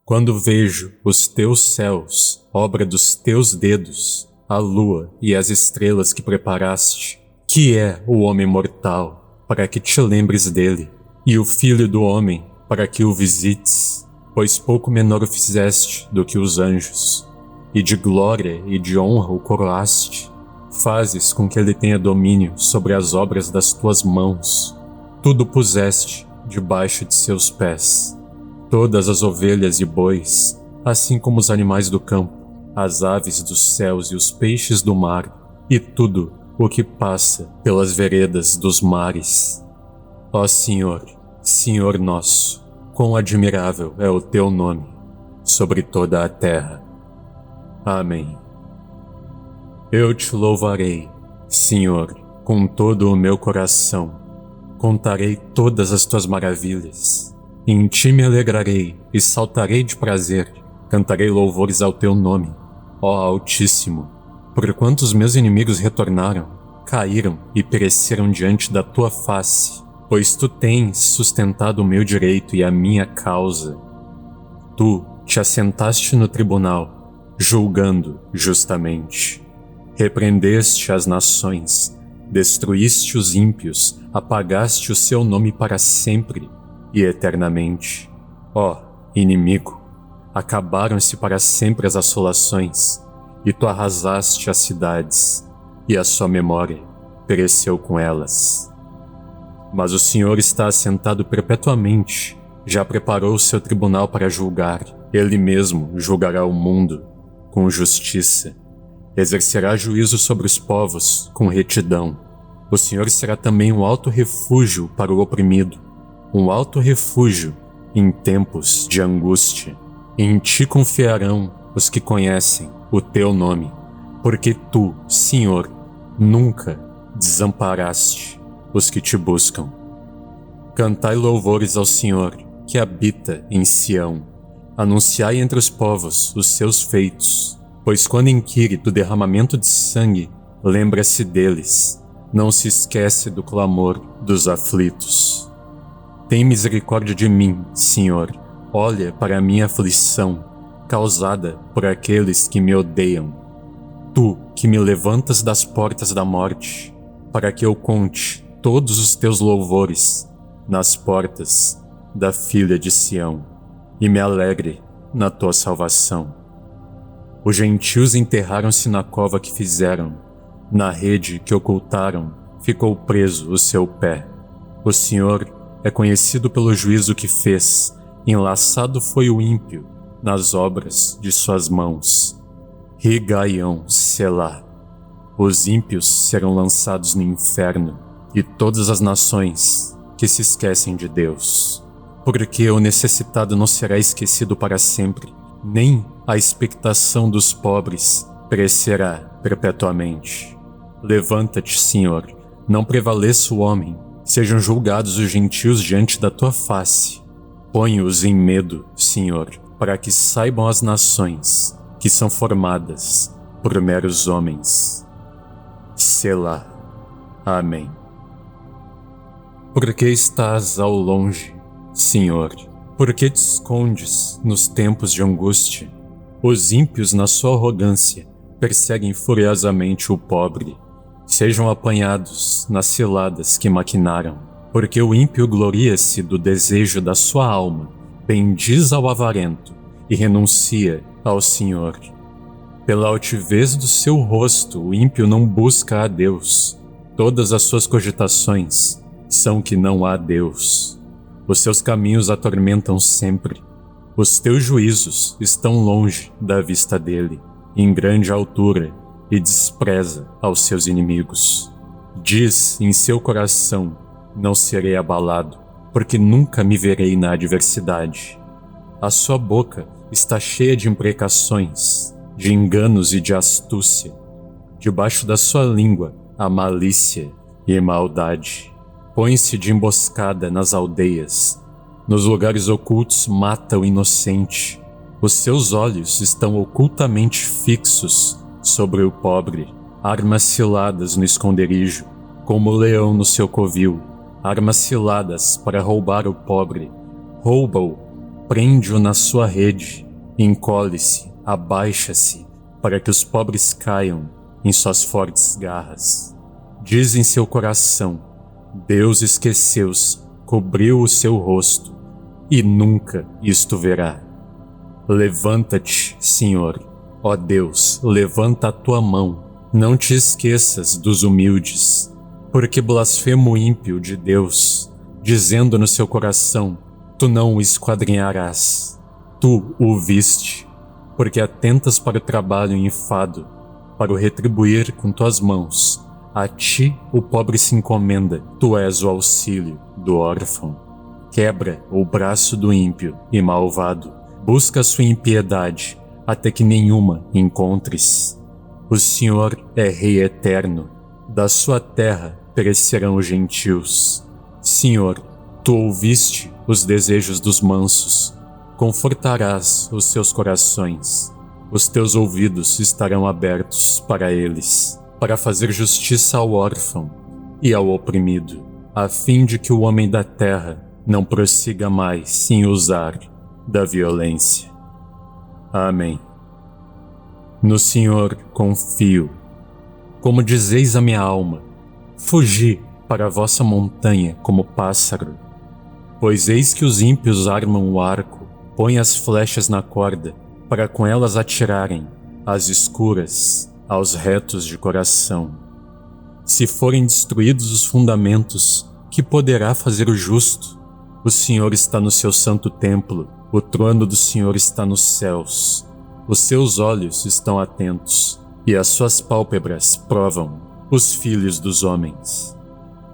Quando vejo os teus céus, obra dos teus dedos, a lua e as estrelas que preparaste, que é o homem mortal, para que te lembres dele, e o filho do homem, para que o visites, pois pouco menor o fizeste do que os anjos, e de glória e de honra o coroaste, fazes com que ele tenha domínio sobre as obras das tuas mãos. Tudo puseste debaixo de seus pés, todas as ovelhas e bois, assim como os animais do campo, as aves dos céus e os peixes do mar, e tudo o que passa pelas veredas dos mares. Ó Senhor, Senhor nosso, quão admirável é o teu nome sobre toda a terra. Amém. Eu te louvarei, Senhor, com todo o meu coração. Contarei todas as tuas maravilhas. Em ti me alegrarei e saltarei de prazer. Cantarei louvores ao teu nome, ó Altíssimo. Porquanto os meus inimigos retornaram, caíram e pereceram diante da tua face, pois tu tens sustentado o meu direito e a minha causa. Tu te assentaste no tribunal, julgando justamente. Repreendeste as nações, destruíste os ímpios, apagaste o seu nome para sempre e eternamente. Ó inimigo, acabaram-se para sempre as assolações, e tu arrasaste as cidades, e a sua memória pereceu com elas. Mas o Senhor está assentado perpetuamente, já preparou o seu tribunal para julgar, ele mesmo julgará o mundo com justiça, exercerá juízo sobre os povos com retidão. O Senhor será também um alto refúgio para o oprimido, um alto refúgio em tempos de angústia. Em ti confiarão os que conhecem o teu nome, porque tu, Senhor, nunca desamparaste os que te buscam. Cantai louvores ao Senhor, que habita em Sião. Anunciai entre os povos os seus feitos, pois quando inquire do derramamento de sangue, lembra-se deles, não se esquece do clamor dos aflitos. Tem misericórdia de mim, Senhor, olha para a minha aflição, causada por aqueles que me odeiam. Tu que me levantas das portas da morte, para que eu conte todos os teus louvores nas portas da filha de Sião, e me alegre na tua salvação. Os gentios enterraram-se na cova que fizeram, Na rede que ocultaram, ficou preso o seu pé. O Senhor é conhecido pelo juízo que fez, enlaçado foi o ímpio nas obras de suas mãos. Rigaião Selá. Os ímpios serão lançados no inferno, e todas as nações que se esquecem de Deus. Porque o necessitado não será esquecido para sempre, nem a expectação dos pobres perecerá perpetuamente. Levanta-te, Senhor, não prevaleça o homem, sejam julgados os gentios diante da tua face. Põe-os em medo, Senhor, para que saibam as nações que são formadas por meros homens. Selá. Amém. Por que estás ao longe, Senhor? Por que te escondes nos tempos de angústia? Os ímpios, na sua arrogância, perseguem furiosamente o pobre. Sejam apanhados nas ciladas que maquinaram, porque o ímpio gloria-se do desejo da sua alma, bendiz ao avarento e renuncia ao Senhor. Pela altivez do seu rosto, o ímpio não busca a Deus. Todas as suas cogitações são que não há Deus. Os seus caminhos atormentam sempre. Os teus juízos estão longe da vista dele, em grande altura, e despreza aos seus inimigos. Diz em seu coração: não serei abalado, porque nunca me verei na adversidade. A sua boca está cheia de imprecações, de enganos e de astúcia. Debaixo da sua língua há malícia e maldade. Põe-se de emboscada nas aldeias. Nos lugares ocultos mata o inocente. Os seus olhos estão ocultamente fixos sobre o pobre. Armas ciladas no esconderijo, como o leão no seu covil. Armas ciladas para roubar o pobre. Rouba-o, prende-o na sua rede. Encolhe-se, abaixa-se, para que os pobres caiam em suas fortes garras. Diz em seu coração: Deus esqueceu-se, cobriu o seu rosto, e nunca isto verá. Levanta-te, Senhor, ó Deus, levanta a tua mão, não te esqueças dos humildes, porque blasfema o ímpio de Deus, dizendo no seu coração: tu não o esquadrinharás. Tu o viste, porque atentas para o trabalho em enfado, para o retribuir com tuas mãos. A ti o pobre se encomenda, tu és o auxílio do órfão. Quebra o braço do ímpio e malvado, busca a sua impiedade, até que nenhuma encontres. O Senhor é Rei eterno, da sua terra perecerão os gentios. Senhor, tu ouviste os desejos dos mansos, confortarás os seus corações. Os teus ouvidos estarão abertos para eles, para fazer justiça ao órfão e ao oprimido, a fim de que o homem da terra não prossiga mais em usar da violência. Amém. No Senhor confio. Como dizeis a minha alma, fugi para a vossa montanha como pássaro. Pois eis que os ímpios armam o arco, põem as flechas na corda, para com elas atirarem às escuras, aos retos de coração. Se forem destruídos os fundamentos, que poderá fazer o justo? O Senhor está no seu santo templo, o trono do Senhor está nos céus. Os seus olhos estão atentos, e as suas pálpebras provam os filhos dos homens.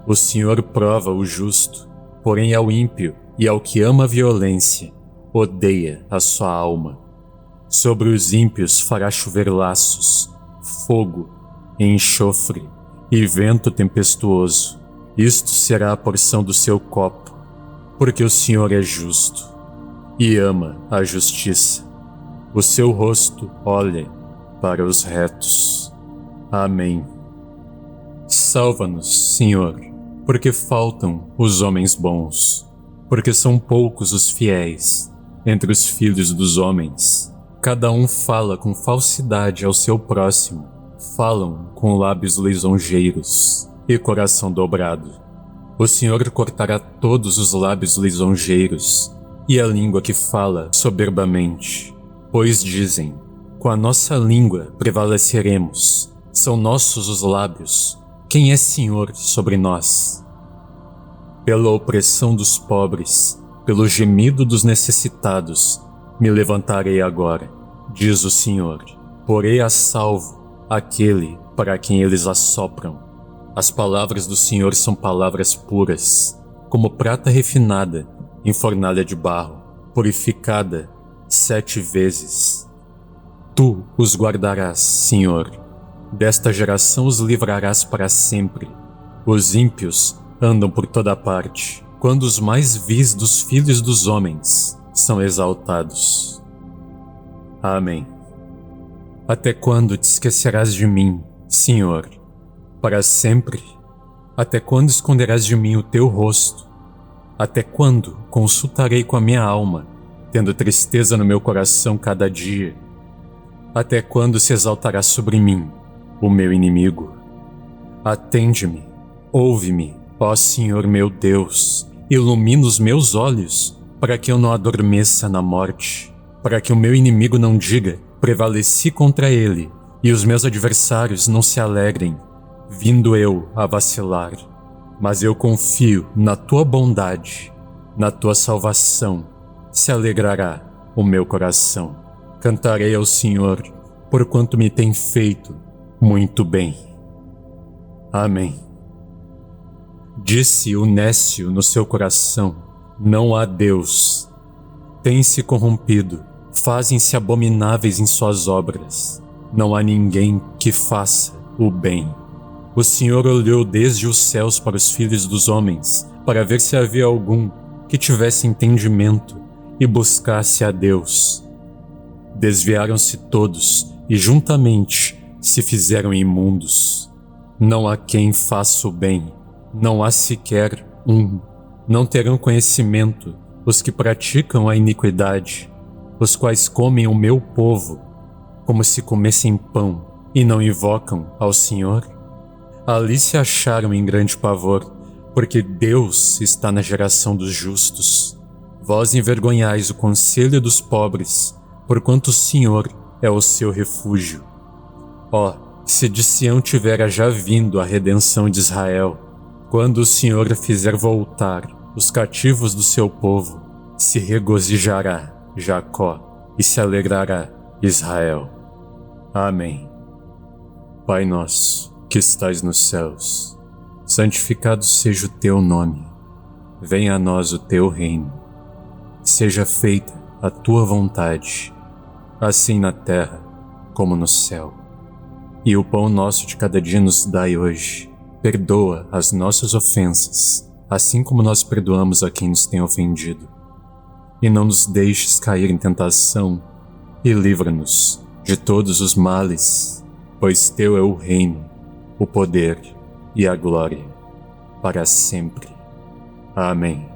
O Senhor prova o justo, porém ao ímpio e ao que ama a violência, odeia a sua alma. Sobre os ímpios fará chover laços, fogo, enxofre e vento tempestuoso. Isto será a porção do seu copo, porque o Senhor é justo e ama a justiça. O seu rosto olha para os retos. Amém. Salva-nos, Senhor, porque faltam os homens bons, porque são poucos os fiéis entre os filhos dos homens. Cada um fala com falsidade ao seu próximo, falam com lábios lisonjeiros e coração dobrado. O Senhor cortará todos os lábios lisonjeiros e a língua que fala soberbamente, pois dizem: com a nossa língua prevaleceremos São nossos os lábios. Quem é Senhor sobre nós? Pela opressão dos pobres, pelo gemido dos necessitados, me levantarei agora, diz o Senhor. Porei a salvo aquele para quem eles assopram. As palavras do Senhor são palavras puras, como prata refinada em fornalha de barro, purificada 7 vezes. Tu os guardarás, Senhor. Desta geração os livrarás para sempre. Os ímpios andam por toda parte, quando os mais vis dos filhos dos homens são exaltados. Amém. Até quando te esquecerás de mim, Senhor? Para sempre? Até quando esconderás de mim o teu rosto? Até quando consultarei com a minha alma, tendo tristeza no meu coração cada dia? Até quando se exaltará sobre mim o meu inimigo? Atende-me, ouve-me, ó Senhor meu Deus, ilumina os meus olhos, para que eu não adormeça na morte, para que o meu inimigo não diga, prevaleci contra ele, e os meus adversários não se alegrem, vindo eu a vacilar. Mas eu confio na tua bondade, na tua salvação, se alegrará o meu coração. Cantarei ao Senhor, porquanto me tem feito muito bem. Amém. Disse o nécio no seu coração: não há Deus. Tem-se corrompido, fazem-se abomináveis em suas obras. Não há ninguém que faça o bem. O Senhor olhou desde os céus para os filhos dos homens, para ver se havia algum que tivesse entendimento e buscasse a Deus. Desviaram-se todos e juntamente se fizeram imundos. Não há quem faça o bem, não há sequer um. Não terão conhecimento os que praticam a iniquidade, os quais comem o meu povo, como se comessem pão, e não invocam ao Senhor? Ali se acharam em grande pavor, porque Deus está na geração dos justos. Vós envergonhais o conselho dos pobres, porquanto o Senhor é o seu refúgio. Ó, se de Sião tivera já vindo a redenção de Israel, quando o Senhor fizer voltar os cativos do seu povo, se regozijará Jacó e se alegrará Israel. Amém. Pai nosso, que estais nos céus, santificado seja o teu nome. Venha a nós o teu reino. Seja feita a tua vontade, assim na terra como no céu. E o pão nosso de cada dia nos dai hoje. Perdoa as nossas ofensas, assim como nós perdoamos a quem nos tem ofendido. E não nos deixes cair em tentação, e livra-nos de todos os males, pois teu é o reino, o poder e a glória, para sempre. Amém.